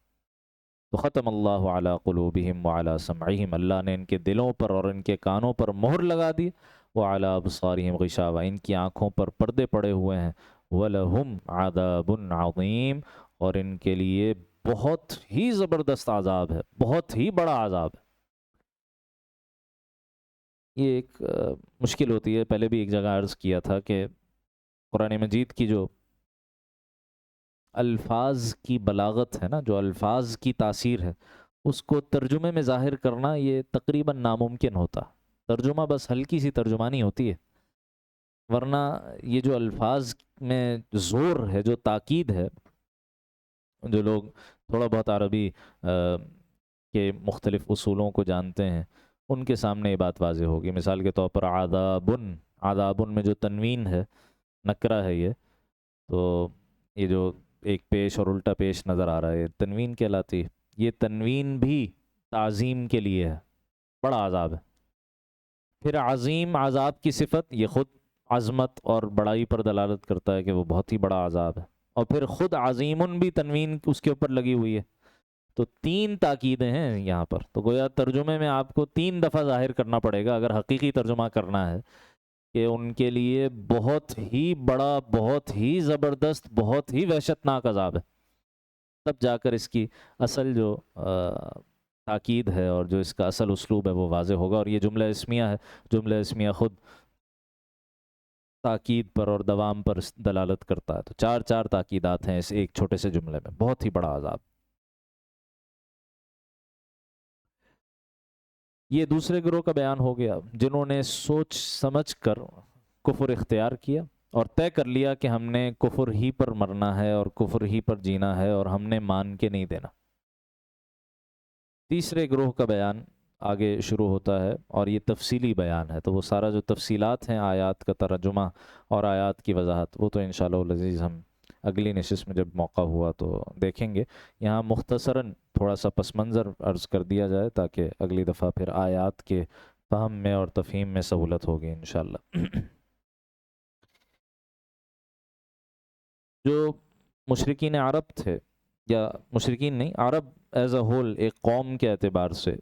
A: تو ختم اللہ علی قلوبہم وعلی سمعہم، اللہ نے ان کے دلوں پر اور ان کے کانوں پر مہر لگا دی، وعلی ابصارہم غشاوہ، ان کی آنکھوں پر پردے پڑے ہوئے ہیں، وَلَهُمْ عَذَابٌ عَظِيمٌ، اور ان کے لیے بہت ہی زبردست عذاب ہے، بہت ہی بڑا عذاب ہے۔ یہ ایک مشکل ہوتی ہے، پہلے بھی ایک جگہ عرض کیا تھا کہ قرآن مجید کی جو الفاظ کی بلاغت ہے نا، جو الفاظ کی تاثیر ہے، اس کو ترجمے میں ظاہر کرنا یہ تقریباً ناممکن ہوتا۔ ترجمہ بس ہلکی سی ترجمانی ہوتی ہے، ورنہ یہ جو الفاظ میں زور ہے، جو تاکید ہے، جو لوگ تھوڑا بہت عربی کے مختلف اصولوں کو جانتے ہیں ان کے سامنے یہ بات واضح ہوگی۔ مثال کے طور پر عذابن، عذابن میں جو تنوین ہے، نکرہ ہے یہ، تو یہ جو ایک پیش اور الٹا پیش نظر آ رہا ہے، تنوین کہلاتی ہے۔ یہ تنوین بھی تعظیم کے لیے ہے، بڑا عذاب ہے۔ پھر عظیم عذاب کی صفت، یہ خود عظمت اور بڑائی پر دلالت کرتا ہے کہ وہ بہت ہی بڑا عذاب ہے، اور پھر خود عظیمن بھی تنوین اس کے اوپر لگی ہوئی ہے۔ تو 3 تاکیدیں ہیں یہاں پر، تو گویا ترجمے میں آپ کو 3 دفعہ ظاہر کرنا پڑے گا اگر حقیقی ترجمہ کرنا ہے کہ ان کے لیے بہت ہی بڑا، بہت ہی زبردست، بہت ہی وحشتناک عذاب ہے۔ تب جا کر اس کی اصل جو تاکید ہے اور جو اس کا اصل اسلوب ہے وہ واضح ہوگا۔ اور یہ جملہ اسمیہ ہے، جملہ اسمیہ خود تاکید پر اور دوام پر دلالت کرتا ہے۔ تو 4 تاکیدات ہیں اس ایک چھوٹے سے جملے میں، بہت ہی بڑا عذاب۔ یہ دوسرے گروہ کا بیان ہو گیا جنہوں نے سوچ سمجھ کر کفر اختیار کیا، اور طے کر لیا کہ ہم نے کفر ہی پر مرنا ہے اور کفر ہی پر جینا ہے اور ہم نے مان کے نہیں دینا۔ تیسرے گروہ کا بیان آگے شروع ہوتا ہے اور یہ تفصیلی بیان ہے، تو وہ سارا جو تفصیلات ہیں، آیات کا ترجمہ اور آیات کی وضاحت، وہ تو انشاءاللہ العزیز ہم اگلی نشست میں جب موقع ہوا تو دیکھیں گے۔ یہاں مختصراً تھوڑا سا پس منظر عرض کر دیا جائے تاکہ اگلی دفعہ پھر آیات کے فہم میں اور تفہیم میں سہولت ہوگی انشاءاللہ۔ جو مشرکین عرب تھے، یا مشرکین نہیں، عرب ایز اے ہول ایک قوم کے اعتبار سے،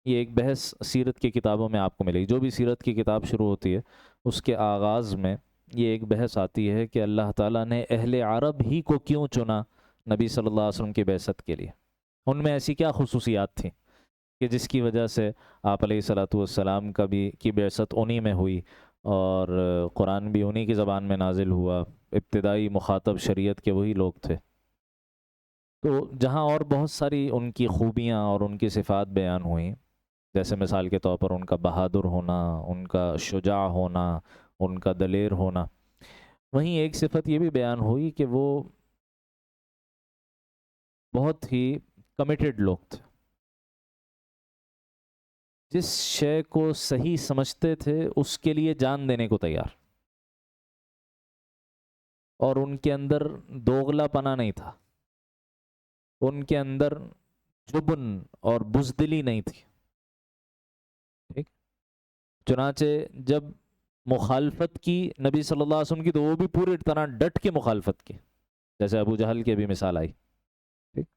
A: یہ ایک بحث سیرت کی کتابوں میں آپ کو ملے گی۔ جو بھی سیرت کی کتاب شروع ہوتی ہے اس کے آغاز میں یہ ایک بحث آتی ہے کہ اللہ تعالیٰ نے اہل عرب ہی کو کیوں چنا نبی صلی اللہ علیہ وسلم کی بعثت کے لیے، ان میں ایسی کیا خصوصیات تھیں کہ جس کی وجہ سے آپ علیہ الصلاۃ والسلام کی بعثت انہی میں ہوئی، اور قرآن بھی انہی کی زبان میں نازل ہوا، ابتدائی مخاطب شریعت کے وہی لوگ تھے۔ تو جہاں اور بہت ساری ان کی خوبیاں اور ان کی صفات بیان ہوئیں، جیسے مثال کے طور پر ان کا بہادر ہونا، ان کا شجاع ہونا، ان کا دلیر ہونا، وہیں ایک صفت یہ بھی بیان ہوئی کہ وہ بہت ہی کمیٹڈ لوگ تھے، جس شے کو صحیح سمجھتے تھے اس کے لیے جان دینے کو تیار، اور ان کے اندر دوغلا پنا نہیں تھا، ان کے اندر جبن اور بزدلی نہیں تھی، ٹھیک۔ چنانچہ جب مخالفت کی نبی صلی اللہ علیہ وسلم کی، تو وہ بھی پوری طرح ڈٹ کے مخالفت کی، جیسے ابو جہل کی بھی مثال آئی، ٹھیک،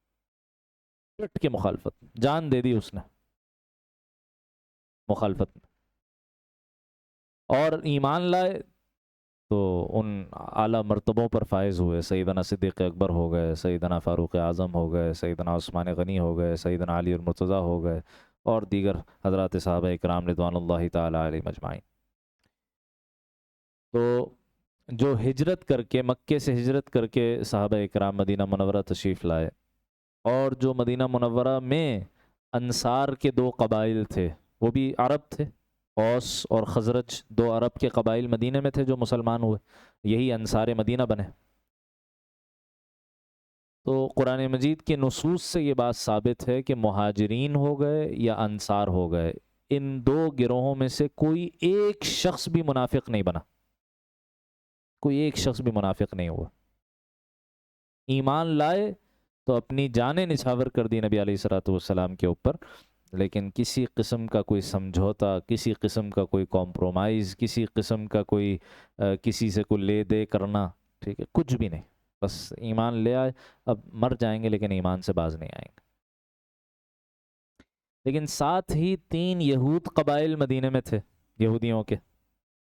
A: ڈٹ کے مخالفت، جان دے دی اس نے مخالفت میں، اور ایمان لائے تو ان اعلیٰ مرتبوں پر فائز ہوئے۔ سیدنا صدیق اکبر ہو گئے، سیدنا فاروق اعظم ہو گئے، سیدنا عثمان غنی ہو گئے، سیدنا علی المرتضیٰ ہو گئے، اور دیگر حضرات صحابہ اکرام رضوان اللہ تعالی علیہم اجمعین۔ تو جو ہجرت کر کے، مکے سے ہجرت کر کے صحابہ اکرام مدینہ منورہ تشریف لائے، اور جو مدینہ منورہ میں انصار کے دو قبائل تھے، وہ بھی عرب تھے، اوس اور خزرج، دو عرب کے قبائل مدینہ میں تھے جو مسلمان ہوئے، یہی انصار مدینہ بنے۔ تو قرآن مجید کے نصوص سے یہ بات ثابت ہے کہ مہاجرین ہو گئے یا انصار ہو گئے، ان دو گروہوں میں سے کوئی ایک شخص بھی منافق نہیں بنا، کوئی ایک شخص بھی منافق نہیں ہوا۔ ایمان لائے تو اپنی جانیں نچھاور کر دی نبی علیہ الصلوۃ والسلام کے اوپر، لیکن کسی قسم کا کوئی سمجھوتا، کسی قسم کا کوئی کمپرومائز، کسی قسم کا کوئی کسی سے کوئی لے دے کرنا، ٹھیک ہے، کچھ بھی نہیں، بس ایمان لے آئے، اب مر جائیں گے لیکن ایمان سے باز نہیں آئیں گے۔ لیکن ساتھ ہی 3 یہود قبائل مدینے میں تھے، یہودیوں کے،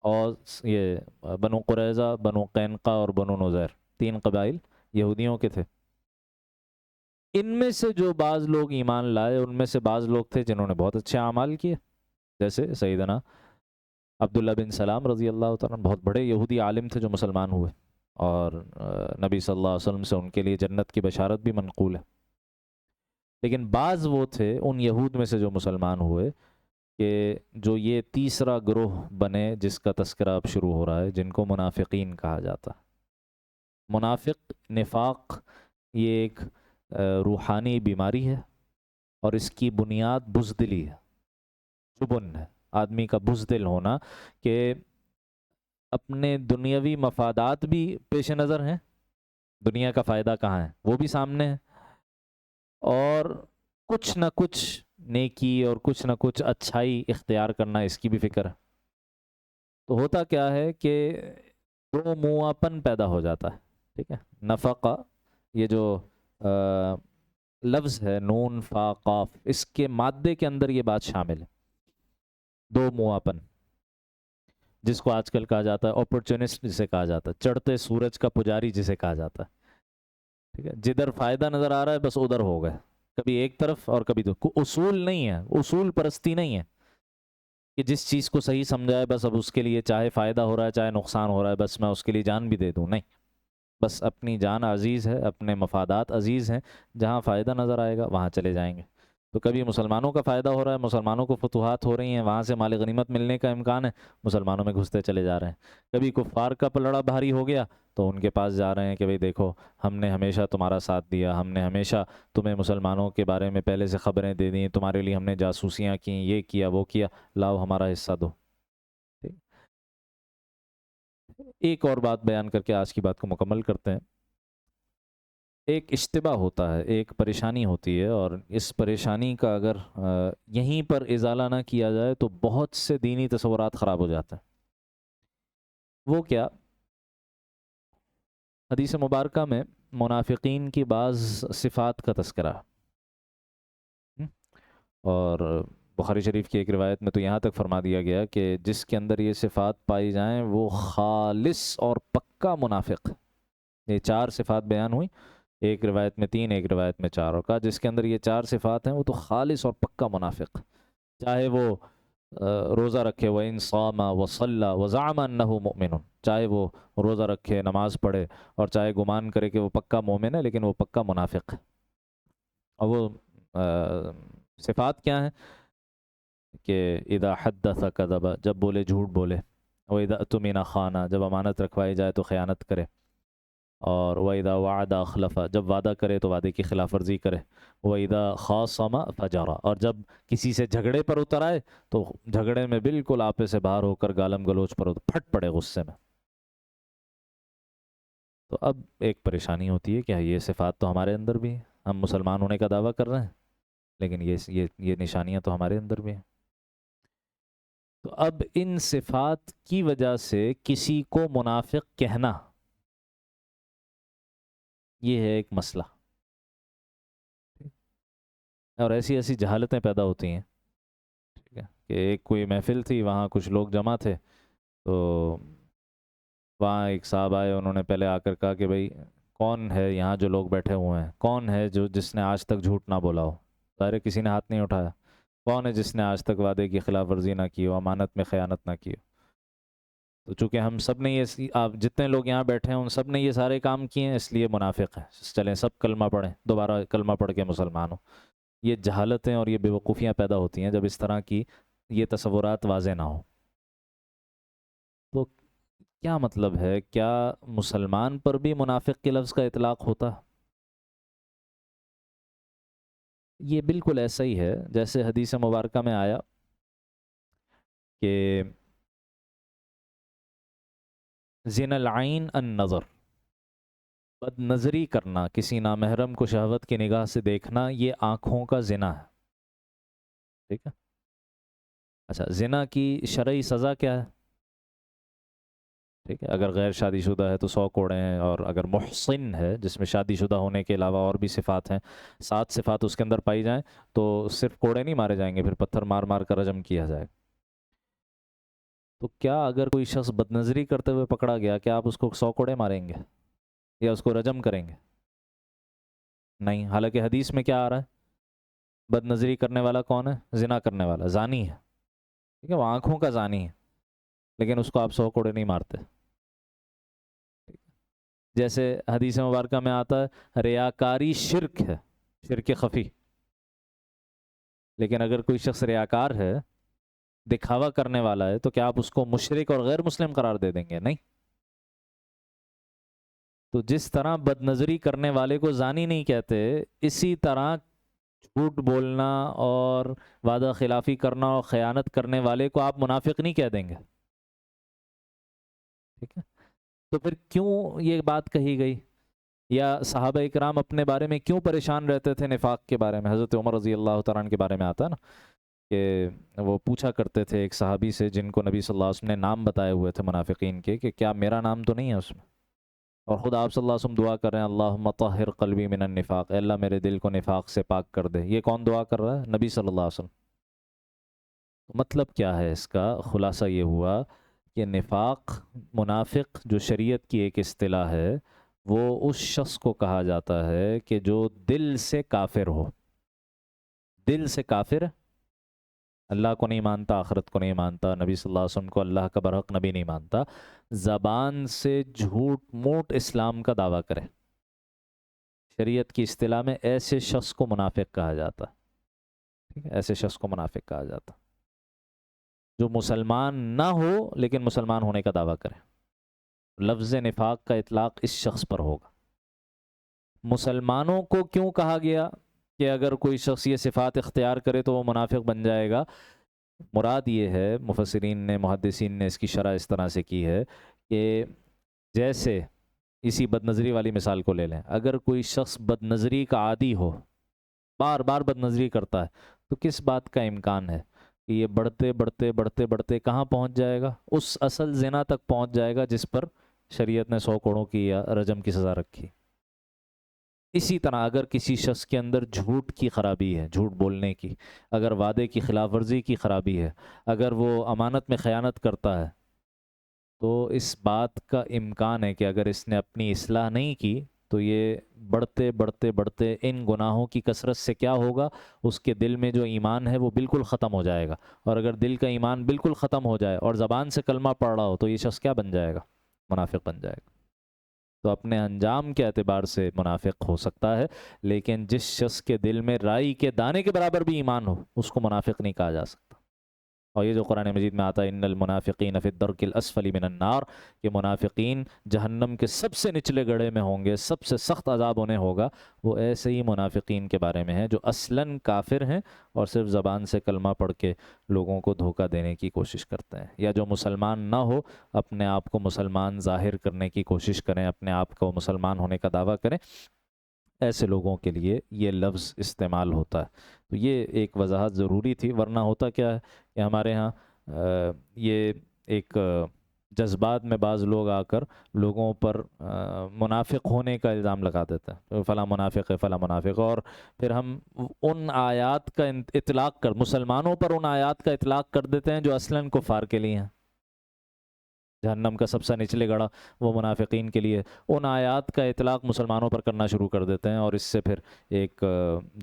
A: اور یہ بنو قریظہ، بنو قینقاع اور بنو نذیر، 3 قبائل یہودیوں کے تھے۔ ان میں سے جو بعض لوگ ایمان لائے، ان میں سے بعض لوگ تھے جنہوں نے بہت اچھے اعمال کیے، جیسے سیدنا عبداللہ بن سلام رضی اللہ تعالیٰ عنہ، بہت بڑے یہودی عالم تھے جو مسلمان ہوئے، اور نبی صلی اللہ علیہ وسلم سے ان کے لیے جنت کی بشارت بھی منقول ہے۔ لیکن بعض وہ تھے ان یہود میں سے جو مسلمان ہوئے، کہ جو یہ تیسرا گروہ بنے جس کا تذکرہ اب شروع ہو رہا ہے، جن کو منافقین کہا جاتا ہے۔ منافق، نفاق، یہ ایک روحانی بیماری ہے، اور اس کی بنیاد بزدلی ہے، جبن ہے، آدمی کا بزدل ہونا، کہ اپنے دنیاوی مفادات بھی پیش نظر ہیں، دنیا کا فائدہ کہاں ہے وہ بھی سامنے ہے، اور کچھ نہ کچھ نیکی اور کچھ نہ کچھ اچھائی اختیار کرنا، اس کی بھی فکر ہے۔ تو ہوتا کیا ہے کہ دو منہاپن پیدا ہو جاتا ہے، ٹھیک ہے۔ نفقہ، یہ جو لفظ ہے نون فا قاف، اس کے مادے کے اندر یہ بات شامل ہے، دو منہاپن، جس کو آج کل کہا جاتا ہے اپرچونسٹ، جسے کہا جاتا ہے چڑھتے سورج کا پجاری، جسے کہا جاتا ہے، ٹھیک ہے۔ جدھر فائدہ نظر آ رہا ہے بس ادھر ہو گئے، کبھی ایک طرف اور کبھی کوئی اصول نہیں ہے، اصول پرستی نہیں ہے کہ جس چیز کو صحیح سمجھائے بس اب اس کے لیے چاہے فائدہ ہو رہا ہے چاہے نقصان ہو رہا ہے، بس میں اس کے لیے جان بھی دے دوں، نہیں، بس اپنی جان عزیز ہے، اپنے مفادات عزیز ہیں، جہاں فائدہ نظر آئے گا وہاں چلے جائیں گے۔ تو کبھی مسلمانوں کا فائدہ ہو رہا ہے، مسلمانوں کو فتوحات ہو رہی ہیں، وہاں سے مال غنیمت ملنے کا امکان ہے، مسلمانوں میں گھستے چلے جا رہے ہیں۔ کبھی کفار کا پلڑا بھاری ہو گیا تو ان کے پاس جا رہے ہیں کہ بھئی دیکھو ہم نے ہمیشہ تمہارا ساتھ دیا، ہم نے ہمیشہ تمہیں مسلمانوں کے بارے میں پہلے سے خبریں دے دیں، تمہارے لیے ہم نے جاسوسیاں کیں، یہ کیا وہ کیا، لاؤ ہمارا حصہ دو۔ ایک اور بات بیان کر کے آج کی بات کو مکمل کرتے ہیں۔ ایک اشتباہ ہوتا ہے، ایک پریشانی ہوتی ہے، اور اس پریشانی کا اگر یہیں پر ازالہ نہ کیا جائے تو بہت سے دینی تصورات خراب ہو جاتے ہیں۔ وہ کیا؟ حدیث مبارکہ میں منافقین کی بعض صفات کا تذکرہ ہے، اور بخاری شریف کی ایک روایت میں تو یہاں تک فرما دیا گیا کہ جس کے اندر یہ صفات پائی جائیں وہ خالص اور پکا منافق۔ یہ 4 صفات بیان ہوئی، ایک روایت میں 3، ایک روایت میں 4، اور کہا جس کے اندر یہ 4 صفات ہیں وہ تو خالص اور پکا منافق، چاہے وہ روزہ رکھے، وَإِن صَامَ وَصَلَّى وَزَعَمَ أَنَّهُ مُؤْمِنٌ، چاہے وہ روزہ رکھے، نماز پڑھے، اور چاہے گمان کرے کہ وہ پکا مومن ہے لیکن وہ پکا منافق ہے۔ اور وہ صفات کیا ہیں کہ اذا حدث کذب، جب بولے جھوٹ بولے، وَإِذَا اؤْتُمِنَ خَانَ، جب امانت رکھوائی جائے تو خیانت کرے، اور وَإِذَا وَعَدَ أَخْلَفَ، جب وعدہ کرے تو وعدے کی خلاف ورزی کرے، وَإِذَا خَاصَمَ فَجَرَ، اور جب کسی سے جھگڑے پر اتر آئے تو جھگڑے میں بالکل آپے سے باہر ہو کر گالم گلوچ پر پھٹ پڑے غصے میں۔ تو اب ایک پریشانی ہوتی ہے کہ یہ صفات تو ہمارے اندر بھی ہیں، ہم مسلمان ہونے کا دعویٰ کر رہے ہیں لیکن یہ نشانیاں تو ہمارے اندر بھی ہیں۔ تو اب ان صفات کی وجہ سے کسی کو منافق کہنا، یہ ہے ایک مسئلہ، اور ایسی ایسی جہالتیں پیدا ہوتی ہیں، ٹھیک ہے، کہ ایک کوئی محفل تھی، وہاں کچھ لوگ جمع تھے، تو وہاں ایک صاحب آئے، انہوں نے پہلے آ کر کہا کہ بھئی کون ہے یہاں جو لوگ بیٹھے ہوئے ہیں، کون ہے جس نے آج تک جھوٹ نہ بولا ہو؟ ظاہر کسی نے ہاتھ نہیں اٹھایا۔ کون ہے جس نے آج تک وعدے کی خلاف ورزی نہ کی ہو، امانت میں خیانت نہ کی ہو؟ تو چونکہ ہم سب نے آپ جتنے لوگ یہاں بیٹھے ہیں ان سب نے یہ سارے کام کیے ہیں، اس لیے منافق ہیں، چلیں سب کلمہ پڑھیں، دوبارہ کلمہ پڑھ کے مسلمان ہو۔ یہ جہالتیں اور یہ بیوقوفیاں پیدا ہوتی ہیں جب اس طرح کی یہ تصورات واضح نہ ہو۔ تو کیا مطلب ہے؟ کیا مسلمان پر بھی منافق کے لفظ کا اطلاق ہوتا؟ یہ بالکل ایسا ہی ہے جیسے حدیث مبارکہ میں آیا کہ زنا العین النظر، بد نظری کرنا، کسی نامحرم کو شہوت کی نگاہ سے دیکھنا، یہ آنکھوں کا زنا ہے، ٹھیک ہے؟ اچھا، زنا کی شرعی سزا کیا ہے؟ ٹھیک ہے، اگر غیر شادی شدہ ہے تو 100 کوڑے ہیں، اور اگر محسن ہے جس میں شادی شدہ ہونے کے علاوہ اور بھی صفات ہیں، 7 صفات اس کے اندر پائی جائیں تو صرف کوڑے نہیں مارے جائیں گے، پھر پتھر مار مار کر رجم کیا جائے۔ تو کیا اگر کوئی شخص بدنظری کرتے ہوئے پکڑا گیا، کیا آپ اس کو 100 کوڑے ماریں گے یا اس کو رجم کریں گے؟ نہیں، حالانکہ حدیث میں کیا آ رہا ہے؟ بد نظری کرنے والا کون ہے؟ زنا کرنے والا، زانی ہے، ٹھیک ہے، وہ آنکھوں کا زانی ہے، لیکن اس کو آپ 100 کوڑے نہیں مارتے۔ جیسے حدیث مبارکہ میں آتا ہے ریاکاری شرک ہے، شرک خفی، لیکن اگر کوئی شخص ریاکار ہے، دکھاوا کرنے والا ہے، تو کیا آپ اس کو مشرک اور غیر مسلم قرار دے دیں گے؟ نہیں۔ تو جس طرح بد نظری کرنے والے کو زانی نہیں کہتے، اسی طرح جھوٹ بولنا اور وعدہ خلافی کرنا اور خیانت کرنے والے کو آپ منافق نہیں کہہ دیں گے، ٹھیک ہے؟ تو پھر کیوں یہ بات کہی گئی؟ یا صحابہ اکرام اپنے بارے میں کیوں پریشان رہتے تھے نفاق کے بارے میں؟ حضرت عمر رضی اللہ تعالیٰ عنہ کے بارے میں آتا ہے نا کہ وہ پوچھا کرتے تھے ایک صحابی سے جن کو نبی صلی اللہ علیہ وسلم نے نام بتائے ہوئے تھے منافقین کے، کہ کیا میرا نام تو نہیں ہے اس میں؟ اور خود آپ صلی اللہ علیہ وسلم دعا کر رہے ہیں اللہم طہر قلبی من النفاق، اے اللہ میرے دل کو نفاق سے پاک کر دے۔ یہ کون دعا کر رہا ہے؟ نبی صلی اللہ علیہ وسلم۔ مطلب کیا ہے اس کا؟ خلاصہ یہ ہوا کہ نفاق، منافق جو شریعت کی ایک اصطلاح ہے، وہ اس شخص کو کہا جاتا ہے کہ جو دل سے کافر ہو، دل سے کافر، اللہ کو نہیں مانتا، آخرت کو نہیں مانتا، نبی صلی اللہ علیہ وسلم کو اللہ کا برحق نبی نہیں مانتا، زبان سے جھوٹ موٹ اسلام کا دعویٰ کرے، شریعت کی اصطلاح میں ایسے شخص کو منافق کہا جاتا ہے۔ ٹھیک ہے، ایسے شخص کو منافق کہا جاتا، جو مسلمان نہ ہو لیکن مسلمان ہونے کا دعویٰ کرے۔ لفظ نفاق کا اطلاق اس شخص پر ہوگا۔ مسلمانوں کو کیوں کہا گیا کہ اگر کوئی شخص یہ صفات اختیار کرے تو وہ منافق بن جائے گا؟ مراد یہ ہے، مفسرین نے، محدثین نے اس کی شرح اس طرح سے کی ہے کہ جیسے اسی بد نظری والی مثال کو لے لیں، اگر کوئی شخص بد نظری کا عادی ہو، بار بار بد نظری کرتا ہے، تو کس بات کا امکان ہے کہ یہ بڑھتے بڑھتے بڑھتے بڑھتے کہاں پہنچ جائے گا؟ اس اصل زنا تک پہنچ جائے گا جس پر شریعت نے 100 کوڑوں کی یا رجم کی سزا رکھی۔ اسی طرح اگر کسی شخص کے اندر جھوٹ کی خرابی ہے، جھوٹ بولنے کی، اگر وعدے کی خلاف ورزی کی خرابی ہے، اگر وہ امانت میں خیانت کرتا ہے، تو اس بات کا امکان ہے کہ اگر اس نے اپنی اصلاح نہیں کی تو یہ بڑھتے بڑھتے بڑھتے ان گناہوں کی کثرت سے کیا ہوگا، اس کے دل میں جو ایمان ہے وہ بالکل ختم ہو جائے گا۔ اور اگر دل کا ایمان بالکل ختم ہو جائے اور زبان سے کلمہ پڑھ رہا ہو تو یہ شخص کیا بن جائے گا؟ منافق بن جائے گا۔ تو اپنے انجام کے اعتبار سے منافق ہو سکتا ہے، لیکن جس شخص کے دل میں رائی کے دانے کے برابر بھی ایمان ہو اس کو منافق نہیں کہا جا سکتا۔ اور یہ جو قرآن مجید میں آتا ہے ان المنافقین فی الدرک الاسفل من النار، کہ منافقین جہنم کے سب سے نچلے گڑھے میں ہوں گے، سب سے سخت عذاب انہیں ہوگا، وہ ایسے ہی منافقین کے بارے میں ہے جو اصلاً کافر ہیں اور صرف زبان سے کلمہ پڑھ کے لوگوں کو دھوکہ دینے کی کوشش کرتے ہیں، یا جو مسلمان نہ ہو اپنے آپ کو مسلمان ظاہر کرنے کی کوشش کریں، اپنے آپ کو مسلمان ہونے کا دعویٰ کریں، ایسے لوگوں کے لیے یہ لفظ استعمال ہوتا ہے۔ تو یہ ایک وضاحت ضروری تھی، ورنہ ہوتا کیا ہے کہ ہمارے ہاں یہ ایک جذبات میں بعض لوگ آ کر لوگوں پر منافق ہونے کا الزام لگا دیتے ہیں، فلاں منافق ہے، فلاں منافق، اور پھر ہم ان آیات کا اطلاق کر مسلمانوں پر ان آیات کا اطلاق کر دیتے ہیں جو اصلاً کفار کے لیے ہیں۔ جہنم کا سب سے نچلے گڑھا وہ منافقین کے لیے، ان آیات کا اطلاق مسلمانوں پر کرنا شروع کر دیتے ہیں، اور اس سے پھر ایک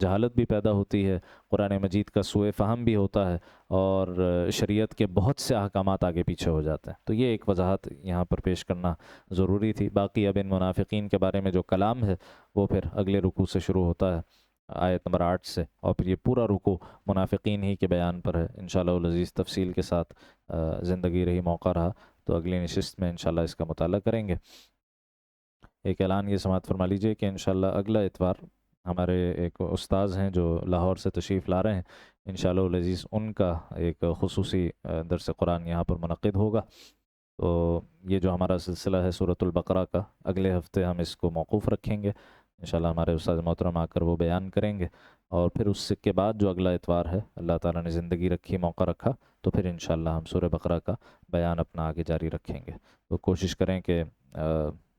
A: جہالت بھی پیدا ہوتی ہے، قرآن مجید کا سوء فہم بھی ہوتا ہے، اور شریعت کے بہت سے احکامات آگے پیچھے ہو جاتے ہیں۔ تو یہ ایک وضاحت یہاں پر پیش کرنا ضروری تھی۔ باقی اب ان منافقین کے بارے میں جو کلام ہے وہ پھر اگلے رکوع سے شروع ہوتا ہے، آیت نمبر 8 سے، اور پھر یہ پورا رکوع منافقین ہی کے بیان پر ہے۔ انشاءاللہ العزیز تفصیل کے ساتھ زندگی رہی، موقع رہا تو اگلی نشست میں انشاءاللہ اس کا مطالعہ کریں گے۔ ایک اعلان یہ سماعت فرما لیجئے کہ انشاءاللہ اگلا اتوار ہمارے ایک استاذ ہیں جو لاہور سے تشریف لا رہے ہیں، انشاءاللہ العزیز ان کا ایک خصوصی درس قرآن یہاں پر منعقد ہوگا۔ تو یہ جو ہمارا سلسلہ ہے سورۃ البقرہ کا، اگلے ہفتے ہم اس کو موقوف رکھیں گے، انشاءاللہ ہمارے استاذ محترم آ کر وہ بیان کریں گے، اور پھر اس کے بعد جو اگلا اتوار ہے اللہ تعالیٰ نے زندگی رکھی، موقع رکھا، تو پھر انشاءاللہ ہم سورہ بقرہ کا بیان اپنا آگے جاری رکھیں گے۔ تو کوشش کریں کہ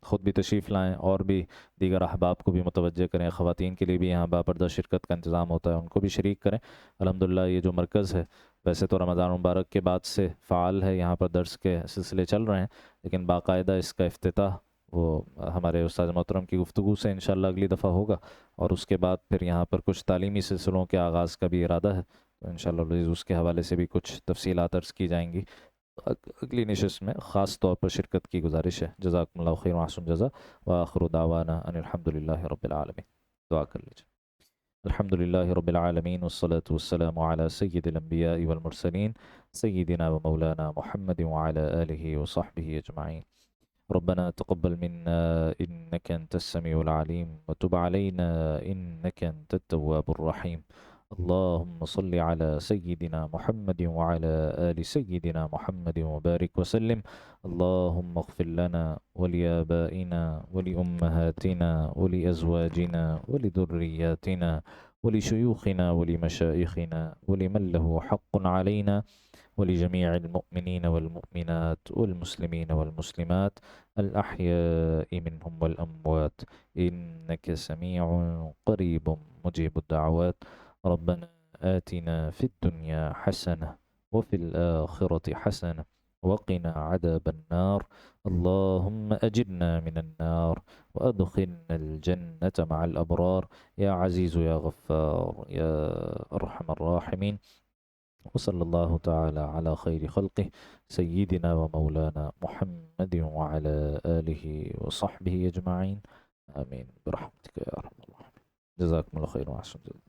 A: خود بھی تشریف لائیں اور بھی دیگر احباب کو بھی متوجہ کریں، خواتین کے لیے بھی یہاں باپردہ شرکت کا انتظام ہوتا ہے، ان کو بھی شریک کریں۔ الحمدللہ یہ جو مرکز ہے ویسے تو رمضان مبارک کے بعد سے فعال ہے، یہاں پر درس کے سلسلے چل رہے ہیں، لیکن باقاعدہ اس کا افتتاح وہ ہمارے استاد محترم کی گفتگو سے انشاءاللہ اگلی دفعہ ہوگا، اور اس کے بعد پھر یہاں پر کچھ تعلیمی سلسلوں کے آغاز کا بھی ارادہ ہے، تو انشاءاللہ اس کے حوالے سے بھی کچھ تفصیلات عرض کی جائیں گی اگلی نشست میں، خاص طور پر شرکت کی گزارش ہے۔ جزاکم اللہ خیر و احسن جزا، وآخر دعوانا ان الحمدللہ رب العالمین۔ دعا کر لیجیے۔ الحمدللہ رب العالمین والصلاة والسلام علی سید الانبیاء والمرسلین سیدنا و مولانا محمد وعلی آلہ وصحبہ اجمعین۔ ربنا تقبل منا إنك أنت السميع العليم وتب علينا إنك أنت التواب الرحيم. اللهم صل على سيدنا محمد وعلى آل سيدنا محمد وبارك وسلم. اللهم اغفر لنا ولآبائنا ولأمهاتنا ولأزواجنا ولذرياتنا ولشيوخنا ولمشايخنا ولمن له حق علينا ولجميع المؤمنين والمؤمنات والمسلمين والمسلمات الأحياء منهم والأموات إنك سميع قريب مجيب الدعوات. ربنا آتنا في الدنيا حسنة وفي الآخرة حسنة وقنا عذاب النار. اللهم أجرنا من النار وأدخلنا الجنة مع الأبرار يا عزيز يا غفار يا أرحم الراحمين. وصلى الله تعالى على خير خلقه سيدنا ومولانا محمد وعلى آله وصحبه أجمعين آمين برحمتك يا أرحم الراحمين. جزاكم الله خير وأحسن.